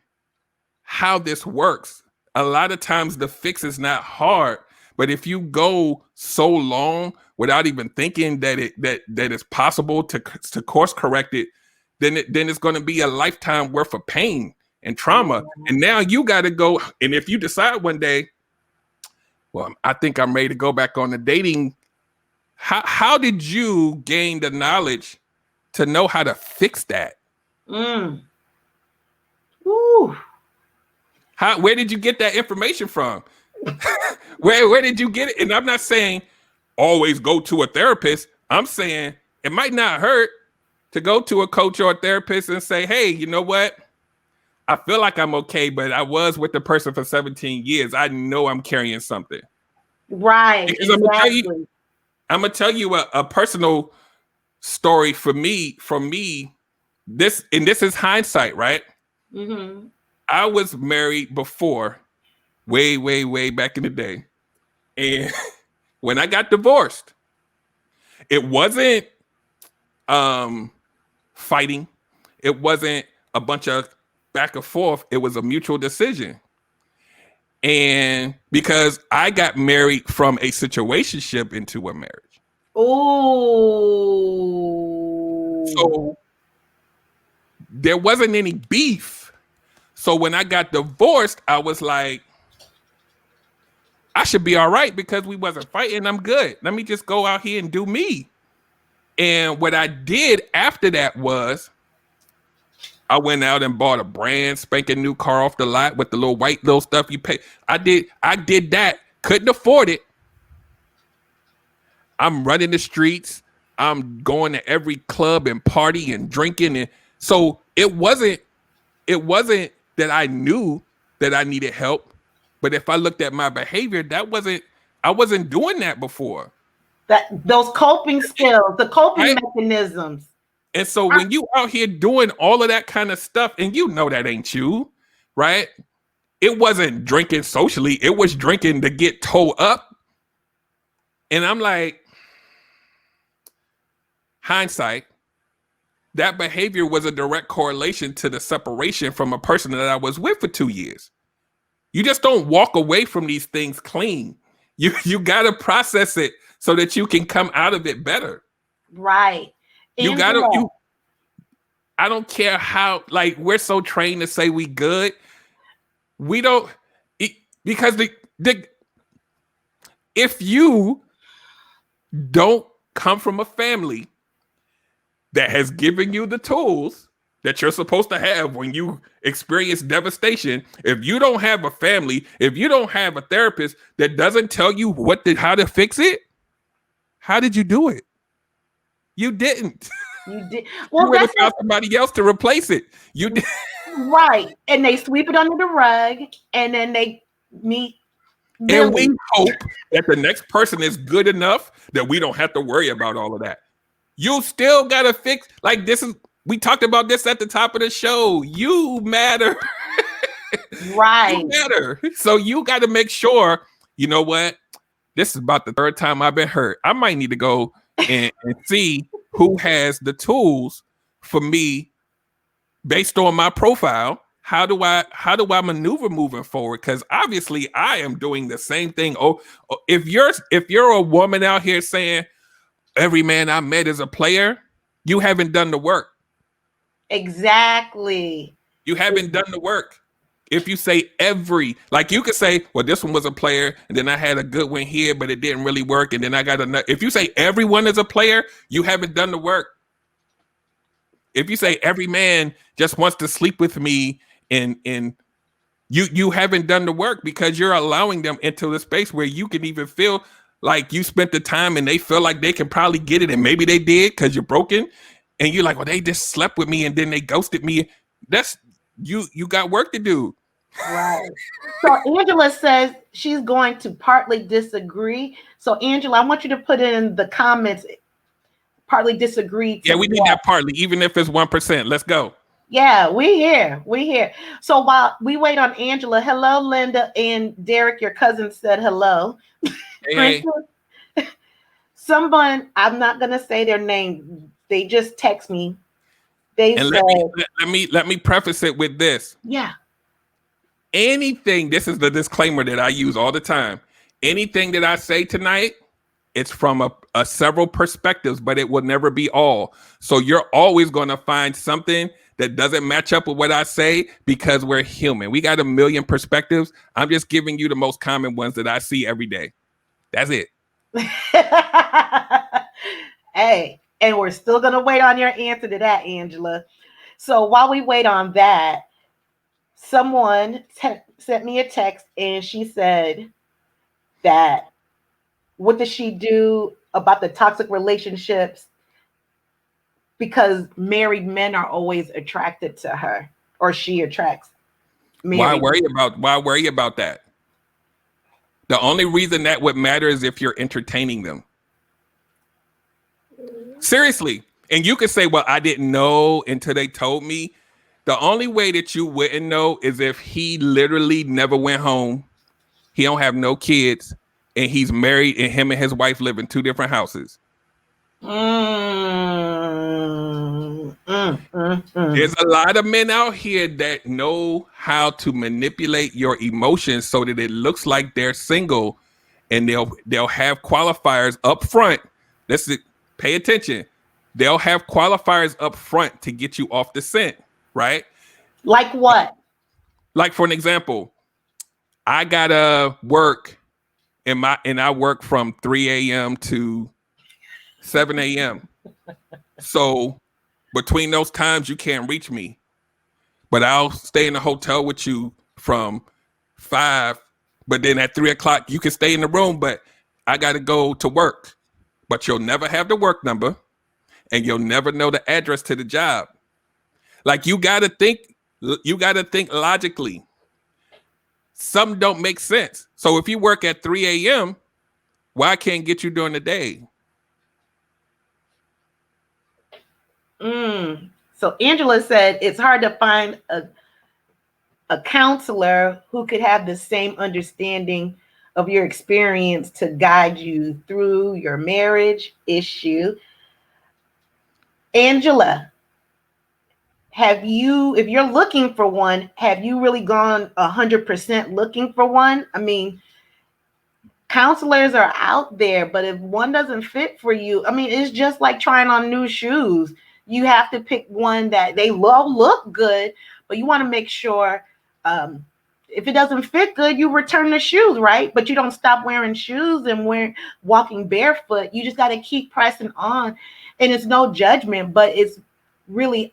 how this works. A lot of times the fix is not hard, but if you go so long without even thinking that it's possible to course correct it, then it's going to be a lifetime worth of pain and trauma. And now you got to go. And if you decide one day, well, I think I'm ready to go back on the dating. How did you gain the knowledge to know how to fix that? Ooh. Where did you get that information from? Where did you get it? And I'm not saying always go to a therapist. I'm saying it might not hurt to go to a coach or a therapist and say, hey, you know what? I feel like I'm okay, but I was with the person for 17 years. I know I'm carrying something. Right. Because I'm gonna tell you a personal story from me. This is hindsight, right? Mm-hmm. I was married before, way back in the day. And when I got divorced, it wasn't fighting. It wasn't a bunch of back and forth. It was a mutual decision. And because I got married from a situationship into a marriage. Oh. So there wasn't any beef. So when I got divorced, I was like, I should be all right because we wasn't fighting. I'm good. Let me just go out here and do me. And what I did after that was I went out and bought a brand spanking new car off the lot with the little white little stuff you pay. I did that. Couldn't afford it. I'm running the streets. I'm going to every club and party and drinking. And so it wasn't that I knew that I needed help. But if I looked at my behavior, I wasn't doing that before. Those coping skills, the coping mechanisms. And so when you out here doing all of that kind of stuff, and you know that ain't you, right? It wasn't drinking socially. It was drinking to get towed up. And I'm like, hindsight, that behavior was a direct correlation to the separation from a person that I was with for 2 years. You just don't walk away from these things clean. You got to process it so that you can come out of it better. Right. I don't care how, like, we're so trained to say we good. We don't, because if you don't come from a family that has given you the tools that you're supposed to have when you experience devastation. If you don't have a family, if you don't have a therapist that doesn't tell you how to fix it, how did you do it? You didn't. You did. Well, you would have found somebody else to replace it. You did. Right. And they sweep it under the rug, and then they meet Billy. And we hope that the next person is good enough that we don't have to worry about all of that. You still got to fix, like this is, we talked about this at the top of the show. You matter. Right. You matter. So you got to make sure, you know what? This is about the third time I've been hurt. I might need to go and see who has the tools for me based on my profile. How do I maneuver moving forward? Because obviously I am doing the same thing. Oh, if you're a woman out here saying every man I met is a player, you haven't done the work. Exactly. You haven't done the work. If you say like you could say, well, this one was a player, and then I had a good one here, but it didn't really work, and then I got another. If you say everyone is a player, you haven't done the work. If you say every man just wants to sleep with me, and you haven't done the work, because you're allowing them into the space where you can even feel like you spent the time and they feel like they can probably get it, and maybe they did because you're broken, and you're like, well, they just slept with me and then they ghosted me. That's you got work to do. Right. So Angela says she's going to partly disagree. So Angela, I want you to put in the comments partly disagree. Yeah, we need that partly, even if it's 1%. Let's go. Yeah, we here. So while we wait on Angela, hello, Linda and Derrick, your cousin said hello. Hey. Someone, I'm not gonna say their name. They just text me. They and said, let me preface it with this. Yeah. Anything, this is the disclaimer that I use all the time. Anything that I say tonight, it's from a several perspectives, but it will never be all. So you're always going to find something that doesn't match up with what I say, because we're human. We got a million perspectives. I'm just giving you the most common ones that I see every day. That's it. Hey, and we're still going to wait on your answer to that, Angela. So while we wait on that, someone sent me a text, and she said that what does she do about the toxic relationships, because married men are always attracted to her, or she attracts married men. Why worry about that? The only reason that would matter is if you're entertaining them. Seriously. And you could say, well, I didn't know until they told me. The only way that you wouldn't know is if he literally never went home. He don't have no kids, and he's married, and him and his wife live in two different houses. There's a lot of men out here that know how to manipulate your emotions so that it looks like they're single, and they'll have qualifiers up front. Pay attention. They'll have qualifiers up front to get you off the scent, right? Like what? Like, for an example, I gotta work and I work from 3 a.m. to 7 a.m. So between those times, you can't reach me. But I'll stay in the hotel with you from 5. But then at 3 o'clock, you can stay in the room, but I got to go to work. But you'll never have the work number, and you'll never know the address to the job. Like, you got to think logically. Some don't make sense. So if you work at 3 a.m., why can't get you during the day? So Angela said it's hard to find a counselor who could have the same understanding of your experience to guide you through your marriage issue. Angela, if you're looking for one, have you really gone 100% looking for one? I mean, counselors are out there, but if one doesn't fit for you, I mean, it's just like trying on new shoes. You have to pick one that they look good, but you want to make sure if it doesn't fit good, you return the shoes, right? But you don't stop wearing shoes and walking barefoot. You just got to keep pressing on. And it's no judgment, but it's really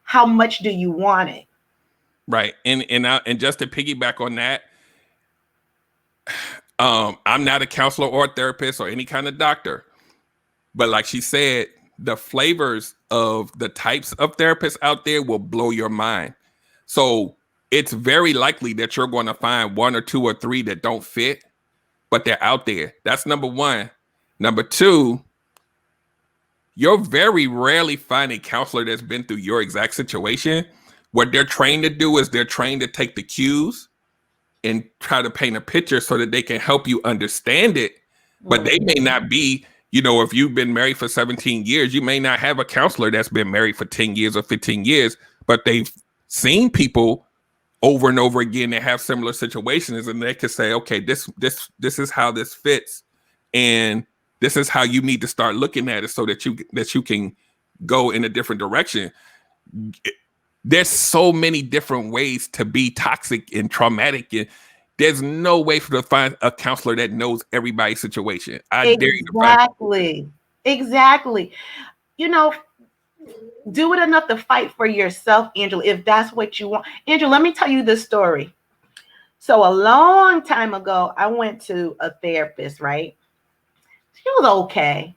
how much do you want it? Right. And just to piggyback on that, I'm not a counselor or a therapist or any kind of doctor, but like she said, the flavors of the types of therapists out there will blow your mind. So it's very likely that you're going to find one or two or three that don't fit, but they're out there. That's number one. Number two, you'll very rarely find a counselor that's been through your exact situation. What they're trained to do is they're trained to take the cues and try to paint a picture so that they can help you understand it. But they may not be, if you've been married for 17 years, you may not have a counselor that's been married for 10 years or 15 years, but they've seen people over and over again that have similar situations, and they can say, okay, this is how this fits, and this is how you need to start looking at it so that you can go in a different direction. There's so many different ways to be toxic and traumatic, and there's no way to find a counselor that knows everybody's situation. I dare you to find. Exactly. Do it enough to fight for yourself, Angela, if that's what you want. Angela, let me tell you this story. So a long time ago, I went to a therapist, right? She was okay.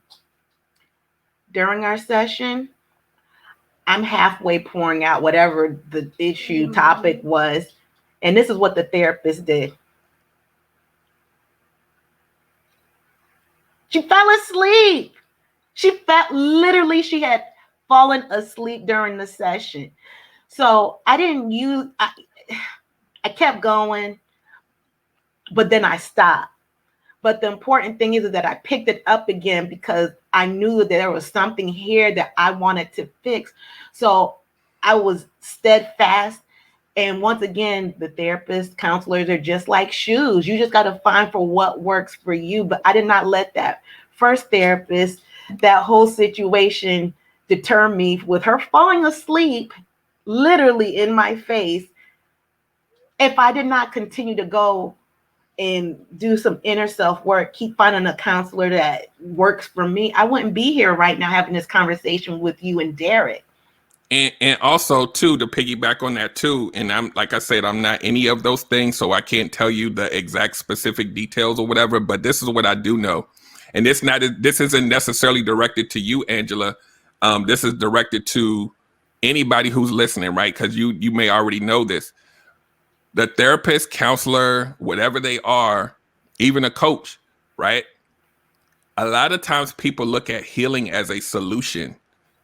During our session, I'm halfway pouring out whatever the issue topic was. And this is what the therapist did. She fell asleep. She had fallen asleep during the session. So I kept going, but then I stopped. But the important thing is that I picked it up again because I knew that there was something here that I wanted to fix. So I was steadfast. And once again, the therapists, counselors are just like shoes. You just got to find for what works for you. But I did not let that first therapist, that whole situation deter me with her falling asleep literally in my face. If I did not continue to go and do some inner self work, keep finding a counselor that works for me, I wouldn't be here right now having this conversation with you and Derrick. And also too, to piggyback on that too, and I'm like I said, I'm not any of those things, so I can't tell you the exact specific details or whatever, but this is what I do know. And this isn't necessarily directed to you, Angela. This is directed to anybody who's listening, right? Because you may already know this. The therapist, counselor, whatever they are, even a coach, right? A lot of times people look at healing as a solution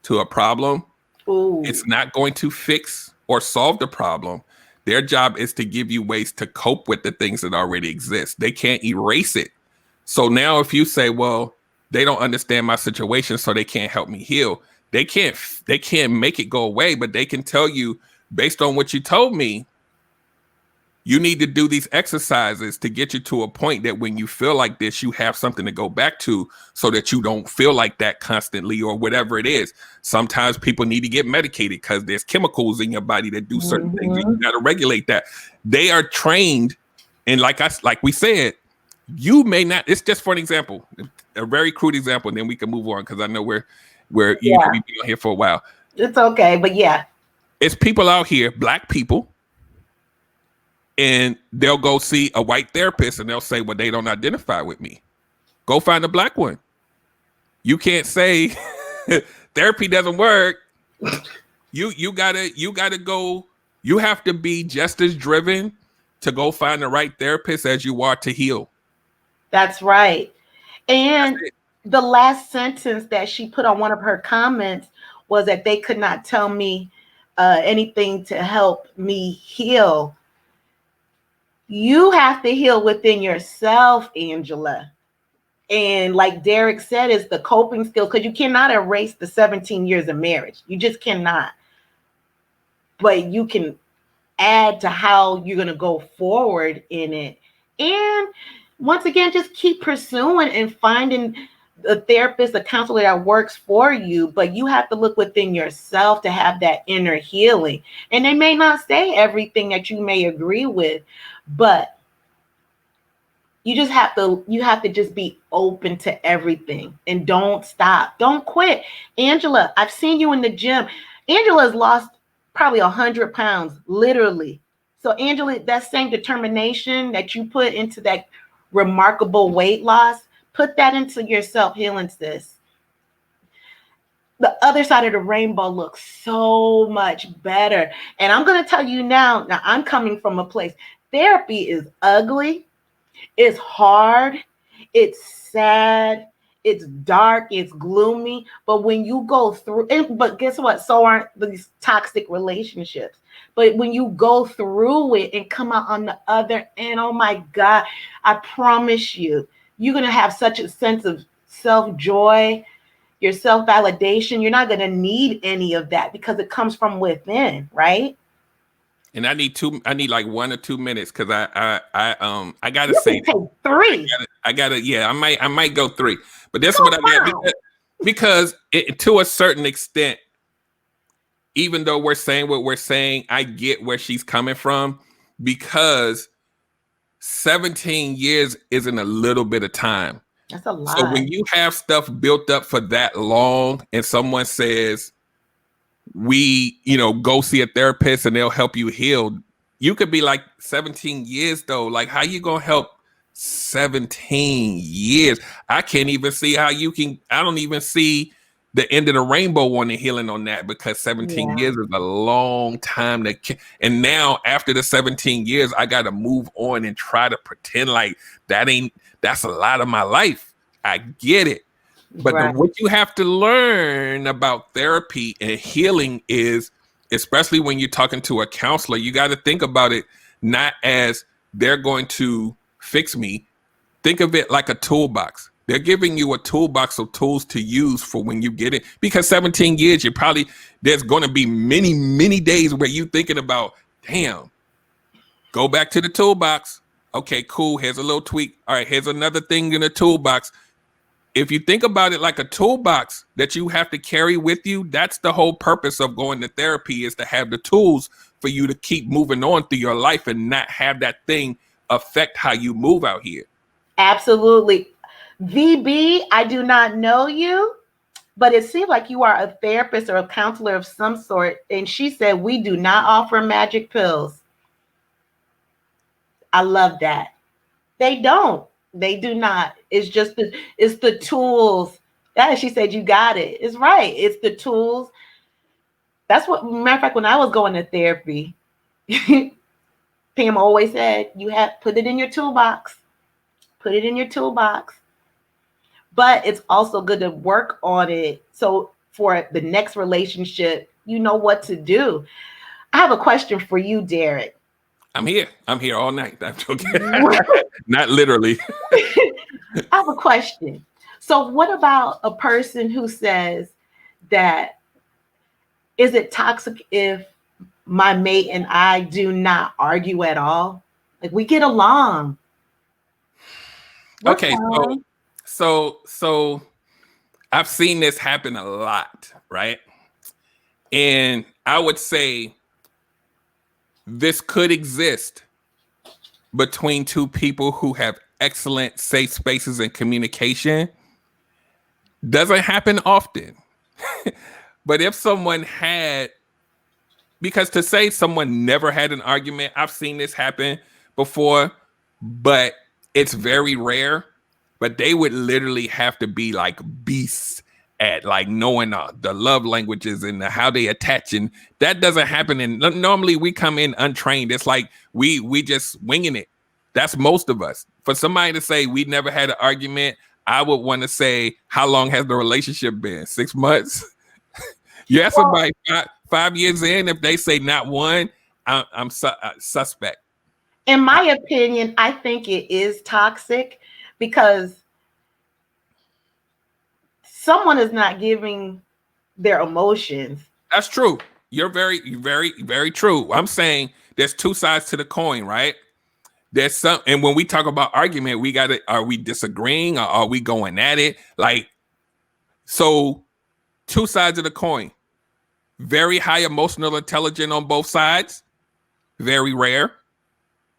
to a problem. Ooh. It's not going to fix or solve the problem. Their job is to give you ways to cope with the things that already exist. They can't erase it. So now if you say, well, they don't understand my situation, so they can't help me heal. They can't make it go away, but they can tell you, based on what you told me, you need to do these exercises to get you to a point that when you feel like this, you have something to go back to so that you don't feel like that constantly or whatever it is. Sometimes people need to get medicated because there's chemicals in your body that do certain things. You got to regulate that. They are trained. And like we said, you may not, it's just for an example, a very crude example, and then we can move on because I know we've been here for a while. It's okay, but yeah. It's people out here, Black people, and they'll go see a white therapist and they'll say, well, they don't identify with me. Go find a Black one. You can't say therapy doesn't work. You gotta go. You have to be just as driven to go find the right therapist as you are to heal. That's right. And the last sentence that she put on one of her comments was that they could not tell me anything to help me heal. You have to heal within yourself, Angela. And like Derrick said, it's the coping skill, because you cannot erase the 17 years of marriage. You just cannot. But you can add to how you're going to go forward in it. And once again, just keep pursuing and finding a therapist, a counselor that works for you. But you have to look within yourself to have that inner healing. And they may not say everything that you may agree with, but you have to just be open to everything and don't stop. Don't quit. Angela, I've seen you in the gym. Angela has lost probably 100 pounds, literally. So Angela, that same determination that you put into that remarkable weight loss, put that into your self-healing, sis. The other side of the rainbow looks so much better. And I'm going to tell you now, I'm coming from a place. Therapy is ugly. It's hard. It's sad. It's dark. It's gloomy. But when you go through it, but guess what? So aren't these toxic relationships. But when you go through it and come out on the other end, oh my God, I promise you, you're going to have such a sense of self-joy, your self-validation. You're not going to need any of that because it comes from within, right? And I need like 1 or 2 minutes because I gotta say take 3. I might go 3, but that's what I got because to a certain extent, even though we're saying what we're saying, I get where she's coming from because 17 years isn't a little bit of time. That's a lot. So when you have stuff built up for that long and someone says, go see a therapist and they'll help you heal. You could be like 17 years though. Like how you going to help 17 years? I can't even see how I don't even see the end of the rainbow on the healing on that because 17 years is a long time and now after the 17 years, I got to move on and try to pretend like that's a lot of my life. I get it. But what you have to learn about therapy and healing is, especially when you're talking to a counselor, you got to think about it not as they're going to fix me. Think of it like a toolbox. They're giving you a toolbox of tools to use for when you get it. Because 17 years, there's going to be many, many days where you're thinking about, damn, go back to the toolbox. Okay, cool. Here's a little tweak. All right, here's another thing in the toolbox. If you think about it like a toolbox that you have to carry with you, that's the whole purpose of going to therapy, is to have the tools for you to keep moving on through your life and not have that thing affect how you move out here. Absolutely. VB, I do not know you, but it seems like you are a therapist or a counselor of some sort. And she said, we do not offer magic pills. I love that. They don't. They do not. It's just it's the tools. That she said, you got it. It's right. It's the tools. That's what, matter of fact, when I was going to therapy, Pam always said, put it in your toolbox. Put it in your toolbox. But it's also good to work on it. So for the next relationship, you know what to do. I have a question for you, Derrick. I'm here all night. I'm joking. Not literally. I have a question. So what about a person who says that, is it toxic if my mate and I do not argue at all? Like we get along. Okay, so I've seen this happen a lot, right? And I would say this could exist between two people who have excellent safe spaces and communication. Doesn't happen often. But if someone because to say someone never had an argument, I've seen this happen before, but it's very rare. But they would literally have to be like beasts at like knowing the love languages and how they attach, and that doesn't happen. And normally we come in untrained. It's like we just winging it. That's most of us. For somebody to say we never had an argument, I would want to say, how long has the relationship been? 6 months? You ask somebody 5 years in, if they say not one, I'm suspect. In my opinion, I think it is toxic because someone is not giving their emotions. That's true. You're very, very, very true. I'm saying there's two sides to the coin, right? There's some, and when we talk about argument, are we disagreeing or are we going at it? Like, so two sides of the coin. Very high emotional intelligence on both sides. Very rare.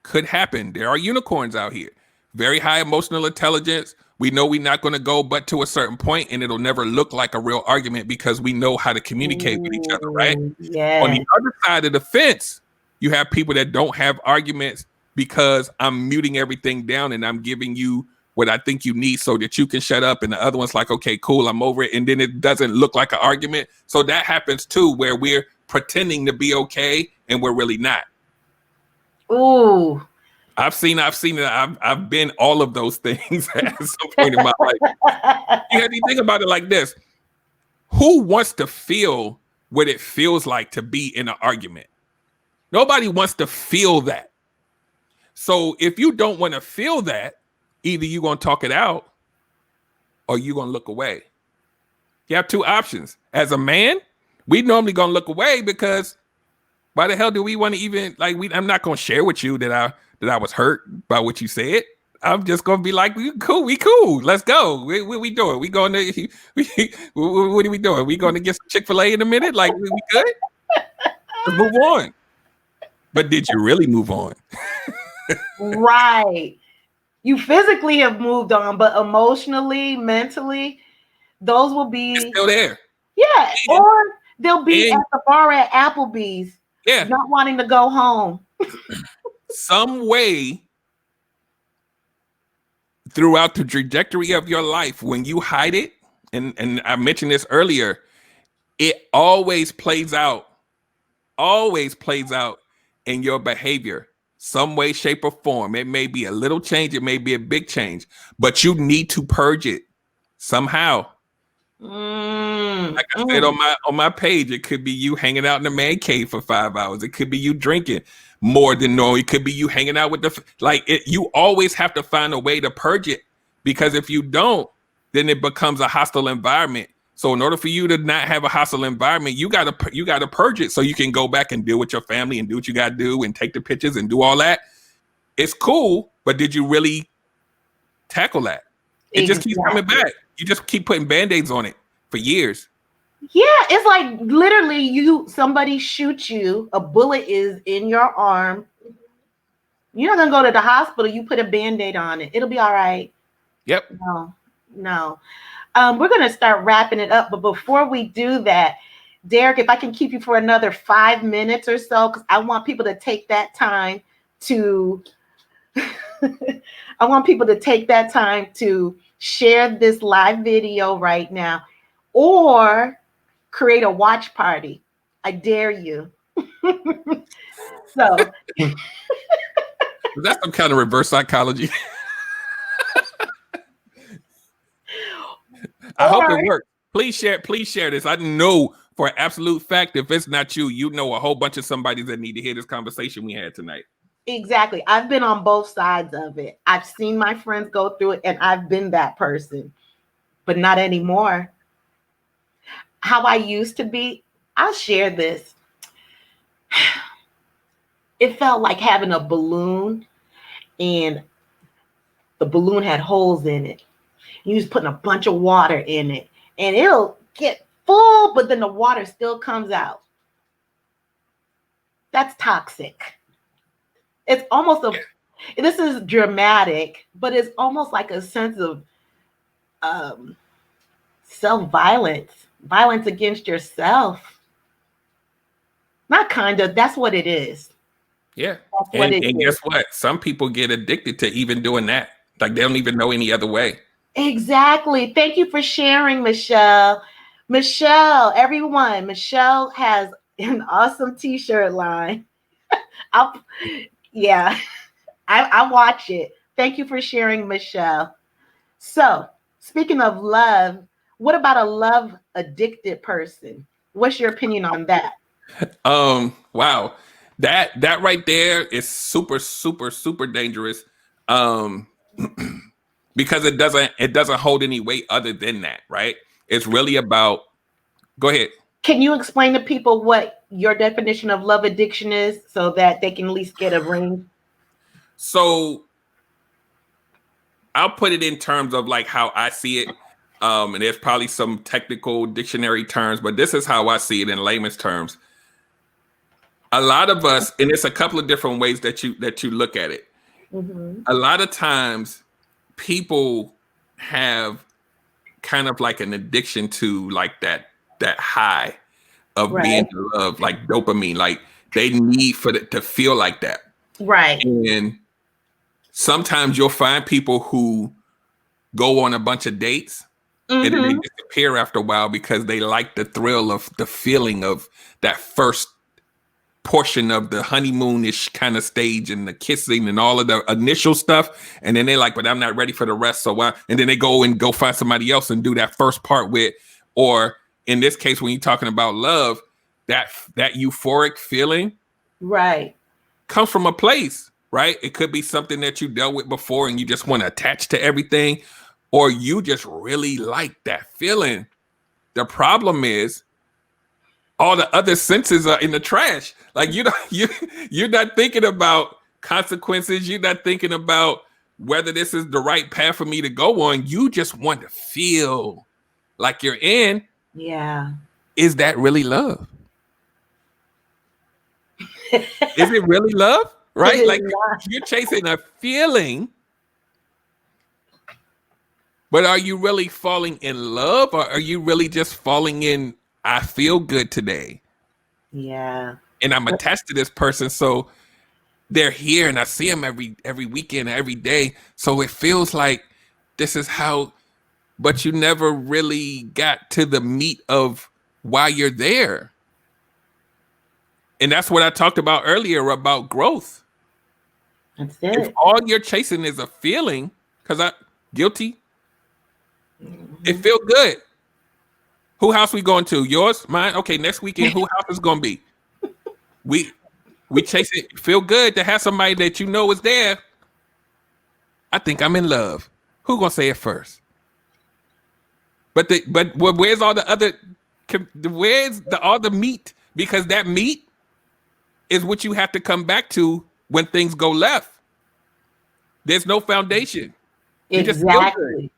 Could happen. There are unicorns out here. very high emotional intelligence. We know we're not going to go but to a certain point, and it'll never look like a real argument because we know how to communicate with each other, right? Yeah. On the other side of the fence, you have people that don't have arguments because I'm muting everything down and I'm giving you what I think you need so that you can shut up. And the other one's like, okay, cool, I'm over it. And then it doesn't look like an argument. So that happens too, where we're pretending to be okay and we're really not. Ooh. I've seen it. I've been all of those things at some point in my life. You think about it like this. Who wants to feel what it feels like to be in an argument? Nobody wants to feel that. So if you don't want to feel that, either you're going to talk it out or you're going to look away. You have two options. As a man, we normally going to look away because why the hell do we want to even, like, I'm not going to share with you that I was hurt by what you said. I'm just going to be like, we cool. Let's go. What we doing? We going to, what are we doing? We going to get some Chick-fil-A in a minute? Like, we good? Let's move on. But did you really move on? Right. You physically have moved on, but emotionally, mentally, those will be it's still there. Yeah. Or they'll be at the bar at Applebee's. Yeah. Not wanting to go home. Some way throughout the trajectory of your life, when you hide it, and I mentioned this earlier, it always plays out in your behavior, some way, shape, or form. It may be a little change, it may be a big change, but you need to purge it somehow. Like I said on my page, it could be you hanging out in the man cave for 5 hours. It could be you drinking more than normal. It could be you hanging out with you always have to find a way to purge it, because if you don't, then it becomes a hostile environment. So in order for you to not have a hostile environment, you gotta purge it so you can go back and deal with your family and do what you gotta do and take the pictures and do all that. It's cool, but did you really tackle that? It just keeps coming back. You just keep putting Band-Aids on it for years. Yeah, it's like literally somebody shoots you, a bullet is in your arm. You're not gonna go to the hospital, you put a Band-Aid on it. It'll be all right. Yep. No. We're gonna start wrapping it up, but before we do that, Derrick, if I can keep you for another 5 minutes or so, because I want people to take that time to share this live video right now or create a watch party. I dare you. So that's some kind of reverse psychology. I hope it works. Please share this. I know for an absolute fact, if it's not you, you know a whole bunch of somebody that need to hear this conversation we had tonight. Exactly. I've been on both sides of it. I've seen my friends go through it and I've been that person, but not anymore. How I used to be, I'll share this. It felt like having a balloon and the balloon had holes in it. You just putting a bunch of water in it and it'll get full, but then the water still comes out. That's toxic. It's almost this is dramatic, but it's almost like a sense of self-violence, violence against yourself. Not kind of, that's what it is. Yeah. And guess what? Some people get addicted to even doing that. Like they don't even know any other way. Exactly. Thank you for sharing, Michelle. Michelle, everyone, Michelle has an awesome t-shirt line. I watch it. Thank you for sharing, Michelle. So, speaking of love, what about a love addicted person? What's your opinion on that? Wow. That right there is super, super, super dangerous. Because it doesn't hold any weight other than that, right? It's really about, go ahead. Can you explain to people what your definition of love addiction is so that they can at least get a ring? So I'll put it in terms of like how I see it. And there's probably some technical dictionary terms, but this is how I see it in layman's terms. A lot of us, and it's a couple of different ways that you look at it. Mm-hmm. A lot of times people have kind of like an addiction to like that high of being in love, like dopamine, like they need for it to feel like that. Right. And sometimes you'll find people who go on a bunch of dates and then they disappear after a while because they like the thrill of the feeling of that first portion of the honeymoonish kind of stage and the kissing and all of the initial stuff. And then they're like, but I'm not ready for the rest. So why? And then they go find somebody else and do that first part with, or in this case, when you're talking about love, that euphoric feeling, right, comes from a place, right? It could be something that you dealt with before and you just want to attach to everything, or you just really like that feeling. The problem is all the other senses are in the trash. Like you're not thinking about consequences. You're not thinking about whether this is the right path for me to go on. You just want to feel like you're in. Yeah. Is that really love? Is it really love? Right? Like you're chasing a feeling, but are you really falling in love, or are you really just falling in, I feel good today? Yeah. And I'm attached to this person, so they're here and I see them every weekend, every day. So it feels like this is how, but you never really got to the meat of why you're there. And that's what I talked about earlier about growth. That's it. If all you're chasing is a feeling, because guilty, it feel good. Who house we going to? Yours? Mine? Okay, next weekend, who house is going to be? We chase it. Feel good to have somebody that you know is there. I think I'm in love. Who gonna say it first? But where's all the other? Where's all the meat? Because that meat is what you have to come back to when things go left. There's no foundation. Exactly.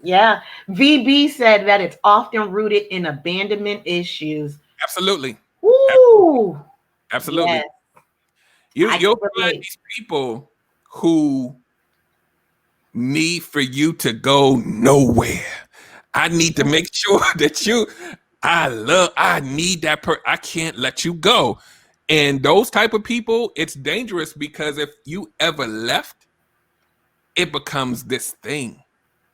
Yeah. VB said that it's often rooted in abandonment issues. Absolutely. Woo! Absolutely. Yes. You'll find these people who need for you to go nowhere. I need to make sure that I need that I can't let you go. And those type of people, it's dangerous because if you ever left, it becomes this thing.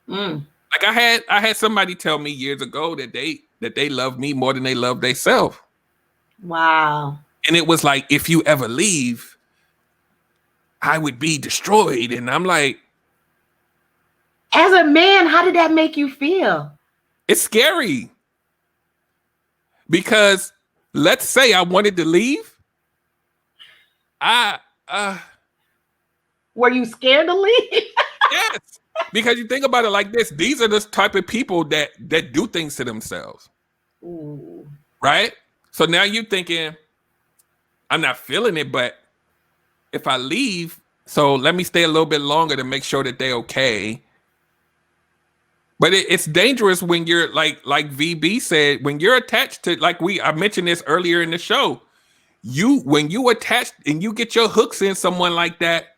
Like I had somebody tell me years ago that they love me more than they love themselves. Wow. And it was like, if you ever leave, I would be destroyed. And I'm like, as a man, how did that make you feel? It's scary. Because let's say I wanted to leave. Were you scared to leave? Yes. Because you think about it like this. These are the type of people that do things to themselves. Ooh. Right? So now you're thinking, I'm not feeling it, but if I leave, so let me stay a little bit longer to make sure that they're okay. But it's dangerous when you're like VB said, when you're attached to, I mentioned this earlier in the show, when you attach and you get your hooks in someone like that,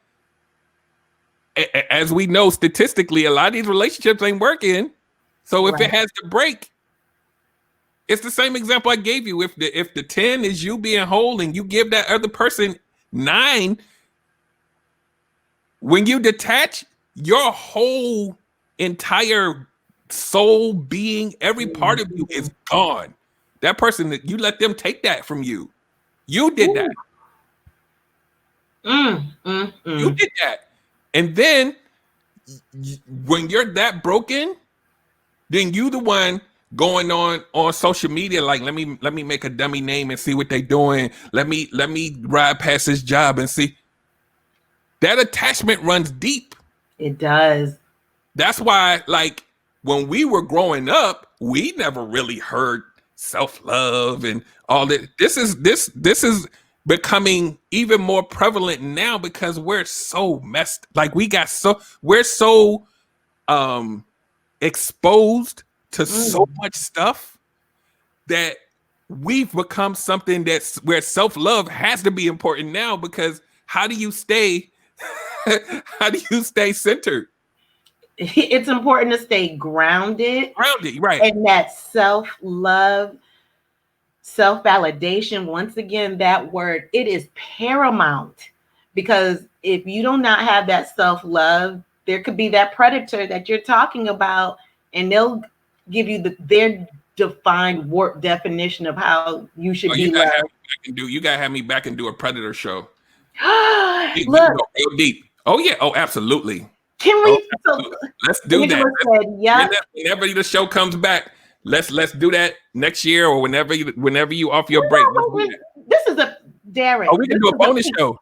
as we know statistically, a lot of these relationships ain't working. So if it has to break, it's the same example I gave you. If the 10 is you being whole and you give that other person 9, when you detach, your whole entire soul, being, every part of you is gone. That person, that you let them take that from you. You did that. You did that. And then when you're that broken, then you the one going on social media like, let me make a dummy name and see what they doing. Let me ride past this job and see. That attachment runs deep. It does. That's why, like, when we were growing up, we never really heard self-love and all that. This is becoming even more prevalent now because we're so messed. Like, we're so exposed to so much stuff that we've become something where self-love has to be important now, because how do you stay centered? it's important to stay grounded. Grounded, right. And that self-love, self-validation, once again, that word, it is paramount. Because if you do not have that self-love, there could be that predator that you're talking about, and they'll give you their defined warped definition of how you should be loved. You gotta have me back and do a predator show. Look, real deep. Oh yeah. Oh, absolutely. Can we? Let's do that. Whenever the show comes back, let's do that next year or whenever you off your break. This is a Derrick. Oh, we can do a bonus show.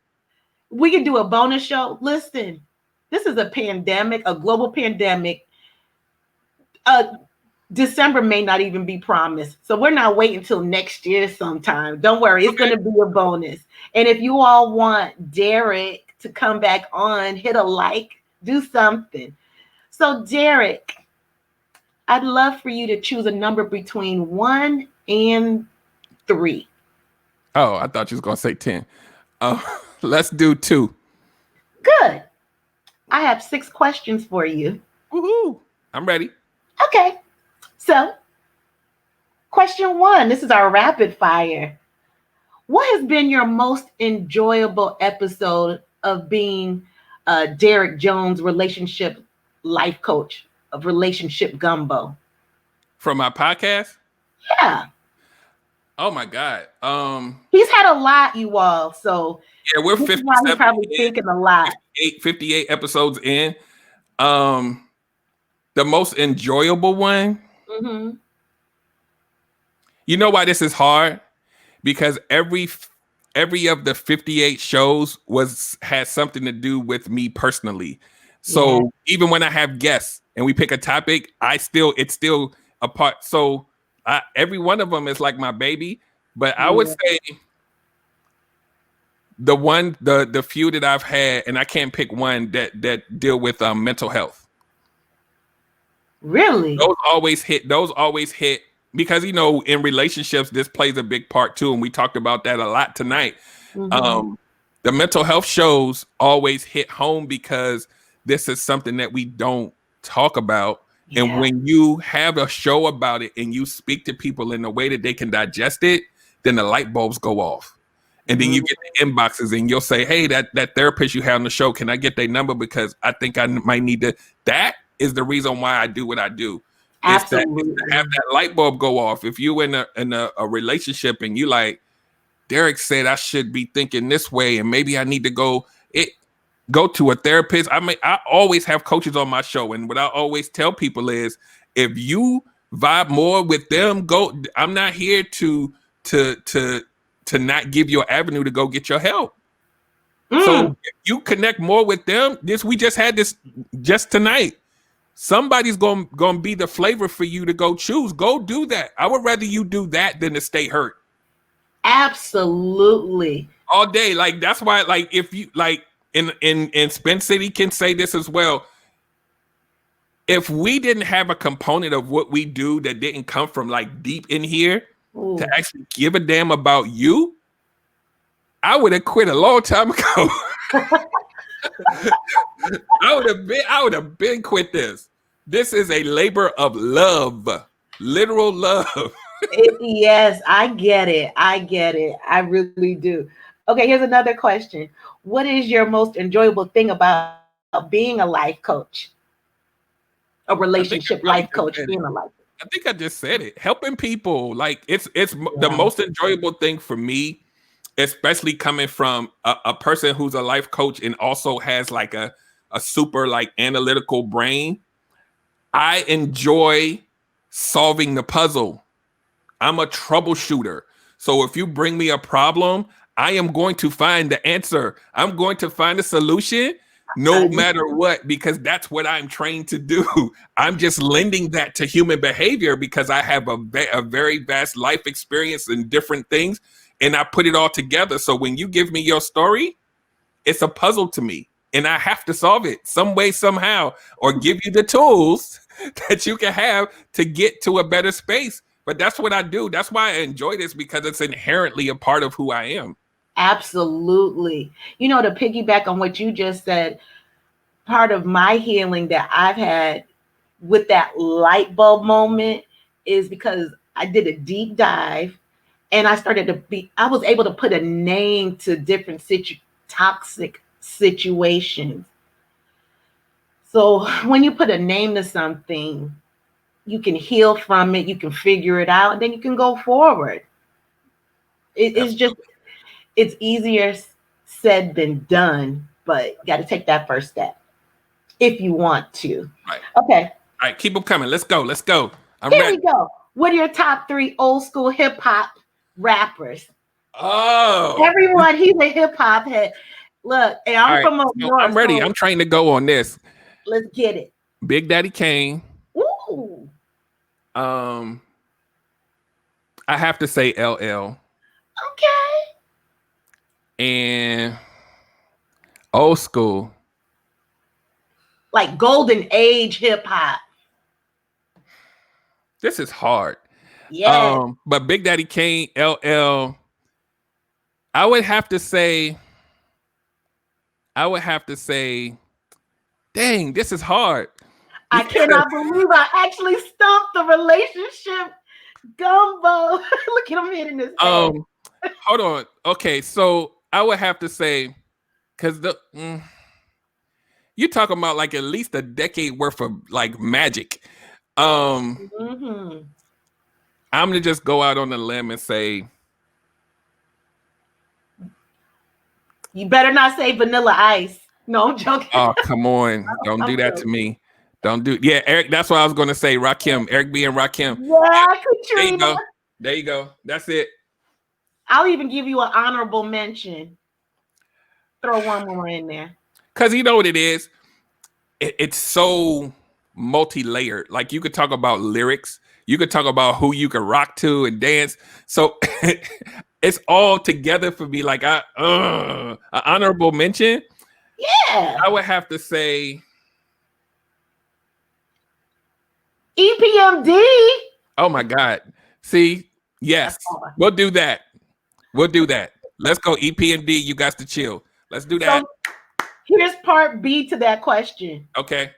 We can do a bonus show. Listen, this is a pandemic, a global pandemic. December may not even be promised. So we're not waiting until next year sometime. Don't worry. It's going to be a bonus. And if you all want Derrick to come back on, hit a like, do something. So Derrick, I'd love for you to choose a number between 1 and 3. Oh, I thought you was going to say 10. Let's do 2. Good. I have 6 questions for you. Woohoo! I'm ready. Okay. So, question 1. This is our rapid fire. What has been your most enjoyable episode of being Derrick Jones, relationship life coach of Relationship Gumbo? From my podcast? Yeah. Oh my God. He's had a lot, you all. So yeah, we're 57. He's probably thinking a lot. 58 episodes in. The most enjoyable one. Mm-hmm. You know why this is hard? Because every of the 58 shows has something to do with me personally. So even when I have guests and we pick a topic, it's still a part. So every one of them is like my baby. But I would say the few that I've had, and I can't pick one that deal with mental health. Really? Those always hit because, in relationships, this plays a big part too. And we talked about that a lot tonight. Mm-hmm. The mental health shows always hit home because this is something that we don't talk about. Yeah. And when you have a show about it and you speak to people in a way that they can digest it, then the light bulbs go off. And then you get the inboxes and you'll say, hey, that therapist you had on the show, can I get their number? Because I think I might need to. That is the reason why I do what I do. Absolutely. It's to have that light bulb go off. If you in a relationship and you like, Derrick said I should be thinking this way and maybe I need to go to a therapist. I always have coaches on my show, and what I always tell people is, if you vibe more with them, go. I'm not here to not give you an avenue to go get your help. So if you connect more with them, we just had this just tonight. Somebody's gonna be the flavor for you to go choose. Go do that. I would rather you do that than to stay hurt. Absolutely. All day. Like, that's why, like, if you like in Spin City can say this as well. If we didn't have a component of what we do that didn't come from like deep in here to actually give a damn about you, I would have quit a long time ago. I would have been quit this. This is a labor of love, literal love. Yes, I get it. I really do. Okay, here's another question. What is your most enjoyable thing about being a life coach? A relationship life coach, being a life coach. I think I just said it. Helping people. Like, it's the most enjoyable thing for me, especially coming from a person who's a life coach and also has like a super like analytical brain. I enjoy solving the puzzle. I'm a troubleshooter. So if you bring me a problem, I am going to find the answer. I'm going to find a solution no matter what, because that's what I'm trained to do. I'm just lending that to human behavior because I have a very vast life experience in different things, and I put it all together. So when you give me your story, it's a puzzle to me, and I have to solve it some way, somehow, or give you the tools that you can have to get to a better space. But that's what I do. That's why I enjoy this, because it's inherently a part of who I am. Absolutely. To piggyback on what you just said, part of my healing that I've had with that light bulb moment is because I did a deep dive and I was able to put a name to different toxic situations. So when you put a name to something, you can heal from it, you can figure it out, and then you can go forward. It's easier said than done, but you got to take that first step if you want to. Right. Okay. All right, keep them coming. Let's go. I'm Here ready. we go. What are your top 3 old school hip hop rappers? Oh, Everyone, he's a hip hop head. Look, and I'm from up north. I'm ready. I'm trying to go on this. Let's get it. Big Daddy Kane. Ooh. I have to say LL. Okay. And old school. Like golden age hip hop. This is hard. Yeah. But Big Daddy Kane, LL, I would have to say, dang, this is hard. I cannot believe I actually stumped the relationship gumbo. Look at him hitting his head. Hold on. Okay, so I would have to say, because you talking about like at least a decade worth of like magic. I'm gonna just go out on a limb and say, you better not say Vanilla Ice. No, I'm joking. Oh, come on. Don't do that to me. Don't do. Yeah, Eric, that's what I was going to say. Rakim. Eric B. and Rakim. Yeah, Katrina. There you go. That's it. I'll even give you an honorable mention. Throw one more in there. Because you know what it is? It's so multi-layered. Like you could talk about lyrics. You could talk about who you could rock to and dance. So it's all together for me. Like an honorable mention. Yeah. I would have to say EPMD. Oh my God. See, yes, we'll do that. Let's go EPMD. You guys to chill. Let's do that. So here's part B to that question. Okay.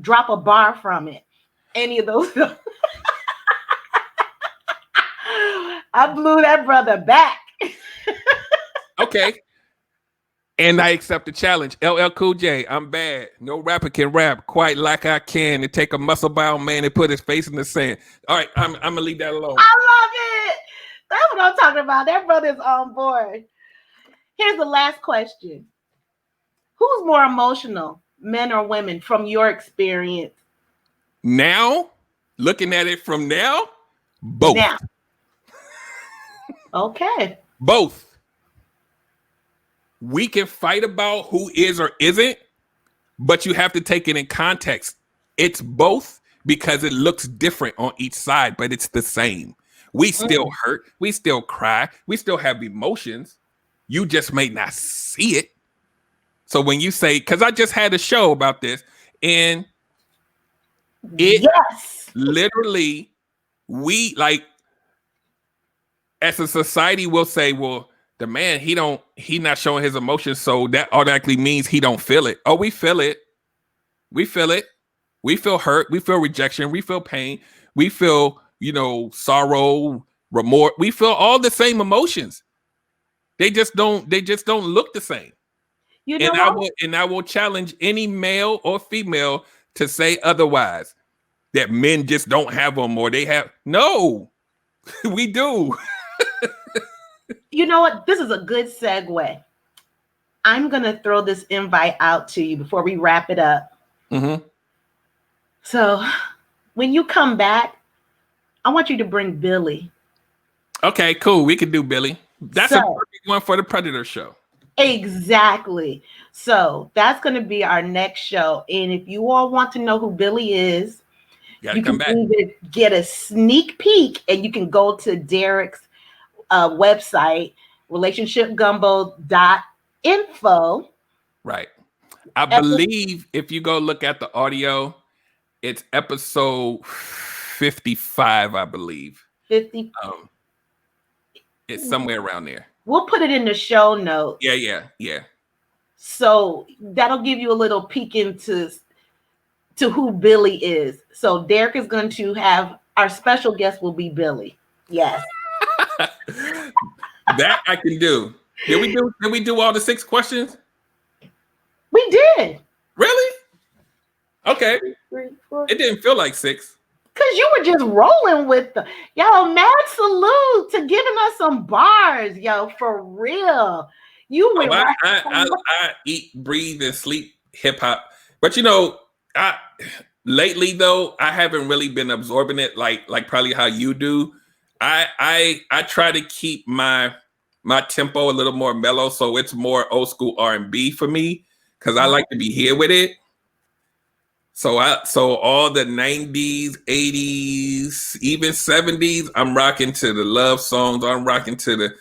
Drop a bar from it. Any of those. I blew that brother back. Okay. And I accept the challenge. LL Cool J, I'm bad. No rapper can rap quite like I can and take a muscle-bound man and put his face in the sand. All right, I'm going to leave that alone. I love it. That's what I'm talking about. That brother's on board. Here's the last question. Who's more emotional, men or women, from your experience? Now? Looking at it from now? Both. Now. Okay. Both. We can fight about who is or isn't, but you have to take it in context. It's both because it looks different on each side, but it's the same. We still hurt. We still cry. We still have emotions. You just may not see it. So when you say, because I just had a show about this, and it literally, we like, as a society will say, well, the man, he not showing his emotions, so that automatically means he don't feel it. Oh, we feel it. We feel it. We feel hurt. We feel rejection. We feel pain. We feel, sorrow, remorse. We feel all the same emotions. They just don't look the same. I will challenge any male or female to say otherwise, that men just don't have them or they have. No, we do. You know what? This is a good segue. I'm going to throw this invite out to you before we wrap it up. Mm-hmm. So when you come back, I want you to bring Billy. Okay, cool. We can do Billy. That's a perfect one for the Predator show. Exactly. So that's going to be our next show. And if you all want to know who Billy is, you can either get a sneak peek and you can go to Derrick's website, RelationshipGumbo.info. Right. I believe if you go look at the audio, it's episode 55, I believe. 50. It's somewhere around there. We'll put it in the show notes. Yeah. So that'll give you a little peek into who Billy is. So Derrick is going to have our special guest will be Billy. Yes. That I can do. Did we do all the 6 questions? We did. Really? Okay. 3, 4. It didn't feel like 6. Cause you were just rolling with the mad salute to giving us some bars, for real. You were I eat, breathe, and sleep hip hop. But lately though, I haven't really been absorbing it like probably how you do. I try to keep my tempo a little more mellow, so it's more old school R&B for me, because I like to be here with it. So all the 90s, 80s, even 70s, I'm rocking to the love songs. I'm rocking to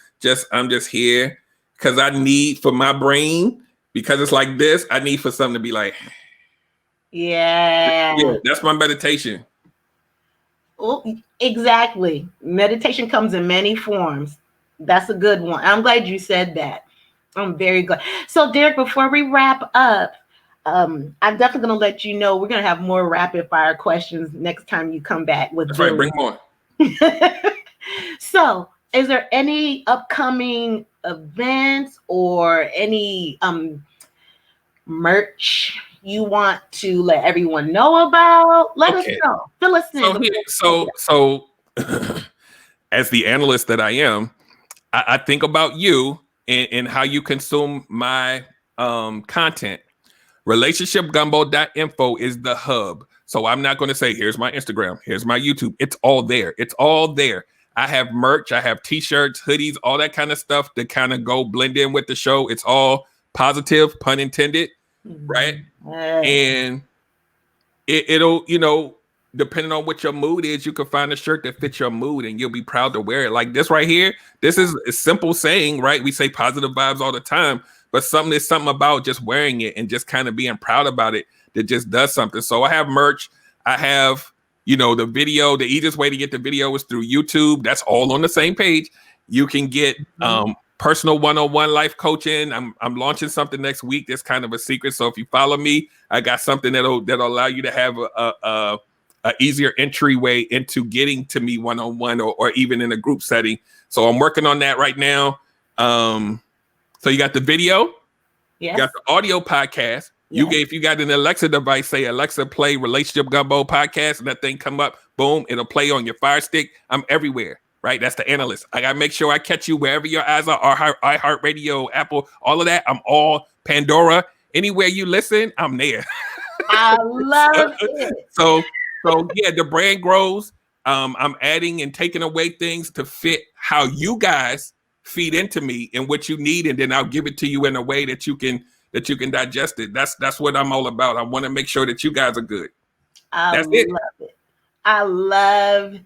I'm just here because I need for my brain, because it's like this, I need for something to be like, yeah, that's my meditation. Well, exactly. Meditation comes in many forms. That's a good one. I'm glad you said that. I'm very glad. So Derrick, before we wrap up, I'm definitely going to let you know we're going to have more rapid fire questions next time you come back with That's Billy. right, bring more. So, is there any upcoming events or any merch you want to let everyone know about? Let us know. Fill us in. So as the analyst that I am, I think about you and how you consume my content. RelationshipGumbo.info is the hub. So I'm not going to say, here's my Instagram, here's my YouTube. It's all there. It's all there. I have merch. I have t-shirts, hoodies, all that kind of stuff that kind of go blend in with the show. It's all positive, pun intended, right? And it'll, depending on what your mood is, you can find a shirt that fits your mood and you'll be proud to wear it. Like this right here. This is a simple saying, right? We say positive vibes all the time. But there's something about just wearing it and just kind of being proud about it that just does something. So I have merch. I have, the video. The easiest way to get the video is through YouTube. That's all on the same page. You can get personal one-on-one life coaching. I'm launching something next week that's kind of a secret. So if you follow me, I got something that'll allow you to have a easier entryway into getting to me one-on-one or even in a group setting. So I'm working on that right now. So you got the video, you got the audio podcast. If you got an Alexa device, say Alexa play Relationship Gumbo Podcast, and that thing come up, boom, it'll play on your Fire Stick. I'm everywhere, right? That's the analyst. I gotta make sure I catch you wherever your eyes are. iHeartRadio, Apple, all of that. I'm all Pandora. Anywhere you listen, I'm there. I love it. So yeah, the brand grows. I'm adding and taking away things to fit how you guys feed into me and what you need, and then I'll give it to you in a way that you can digest it. That's what I'm all about. I want to make sure that you guys are good. I love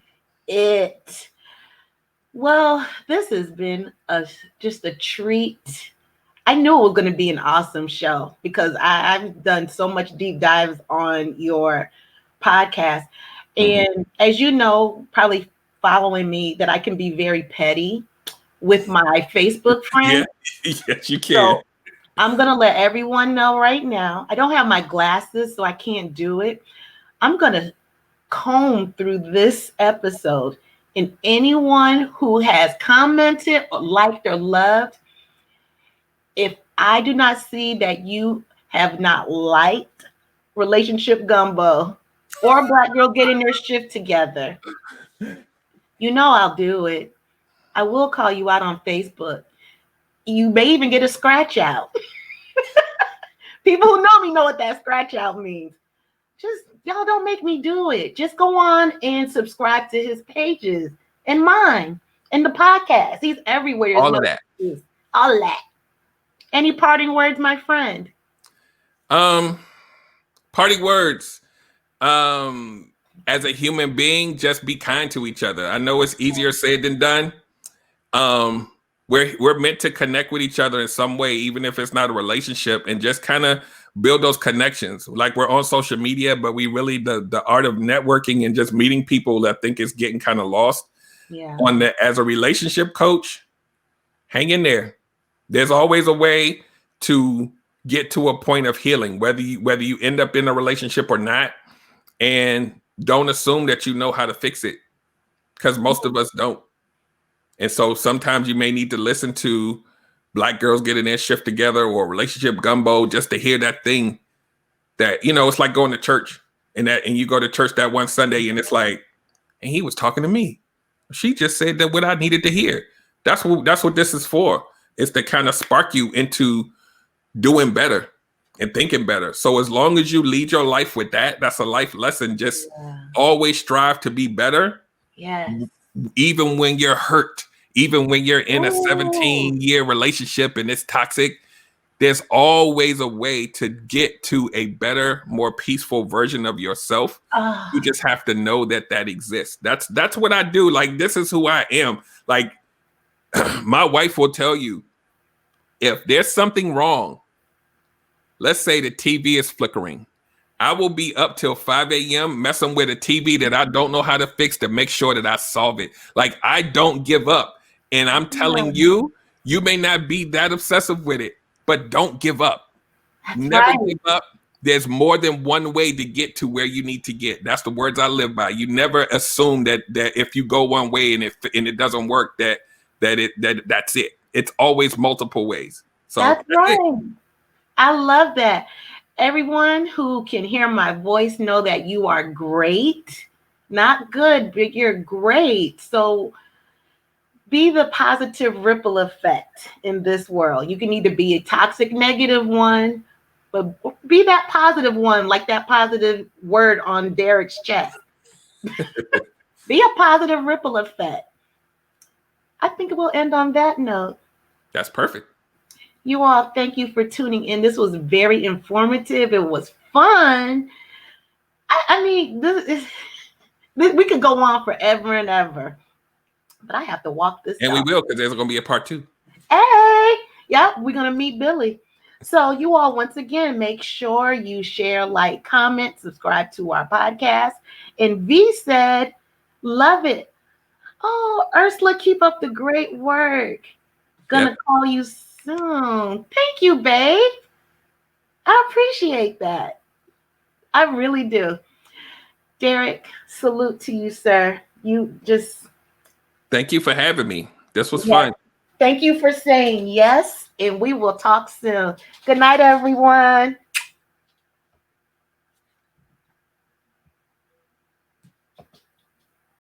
it. Well, this has been just a treat. I knew it was going to be an awesome show because I've done so much deep dives on your podcast. And as you know, probably following me, that I can be very petty with my Facebook friends. Yes, you can. So I'm going to let everyone know right now. I don't have my glasses, so I can't do it. I'm going to comb through this episode, and anyone who has commented or liked or loved, if I do not see that you have not liked Relationship Gumbo or Black Girl Getting Their Shift Together, I'll do it. I will call you out on Facebook. You may even get a scratch out. People who know me know what that scratch out means. Just, y'all don't make me do it. Just go on and subscribe to his pages and mine and the podcast. He's everywhere. All of that. All of that. Any parting words, my friend? Parting words. As a human being, just be kind to each other. I know it's easier said than done. We're meant to connect with each other in some way, even if it's not a relationship, and just kind of build those connections. Like we're on social media, but we really the art of networking and just meeting people, I think is getting kind of lost. Yeah. As a relationship coach, hang in there. There's always a way to get to a point of healing, whether you end up in a relationship or not, and don't assume that you know how to fix it, because most of us don't. And so sometimes you may need to listen to Black Girls Getting Their Shift Together or Relationship Gumbo just to hear that thing that, it's like going to church and you go to church that one Sunday and it's like, and he was talking to me. She just said that what I needed to hear. That's what this is for. It's to kind of spark you into doing better and thinking better. So as long as you lead your life with that, that's a life lesson. Just always strive to be better. Yes. Even when you're hurt, even when you're in a 17-year relationship and it's toxic, there's always a way to get to a better, more peaceful version of yourself. You just have to know that exists. That's what I do. Like, this is who I am. Like, my wife will tell you, if there's something wrong, let's say the TV is flickering, I will be up till 5 a.m. messing with a TV that I don't know how to fix to make sure that I solve it. Like, I don't give up. And I'm telling you, you may not be that obsessive with it, but don't give up. Never give up. There's more than one way to get to where you need to get. That's the words I live by. You never assume that if you go one way and it doesn't work, that's it. It's always multiple ways. So that's right. I love that. Everyone who can hear my voice know that you are great. Not good, but you're great. So be the positive ripple effect in this world. You can either be a toxic negative one, but be that positive one, like that positive word on Derrick's chest. Be a positive ripple effect. I think we'll end on that note. That's perfect. You all, thank you for tuning in. This was very informative. It was fun. I mean, we could go on forever and ever, but I have to walk this. And we will, because there's going to be a part 2. Hey, yep, we're going to meet Billy. So you all, once again, make sure you share, like, comment, subscribe to our podcast. And V said, love it. Oh, Ursula, keep up the great work. Gonna call you soon. Thank you, babe. I appreciate that. I really do. Derrick, salute to you, sir. You just... Thank you for having me. This was fun. Thank you for saying yes, and we will talk soon. Good night, everyone.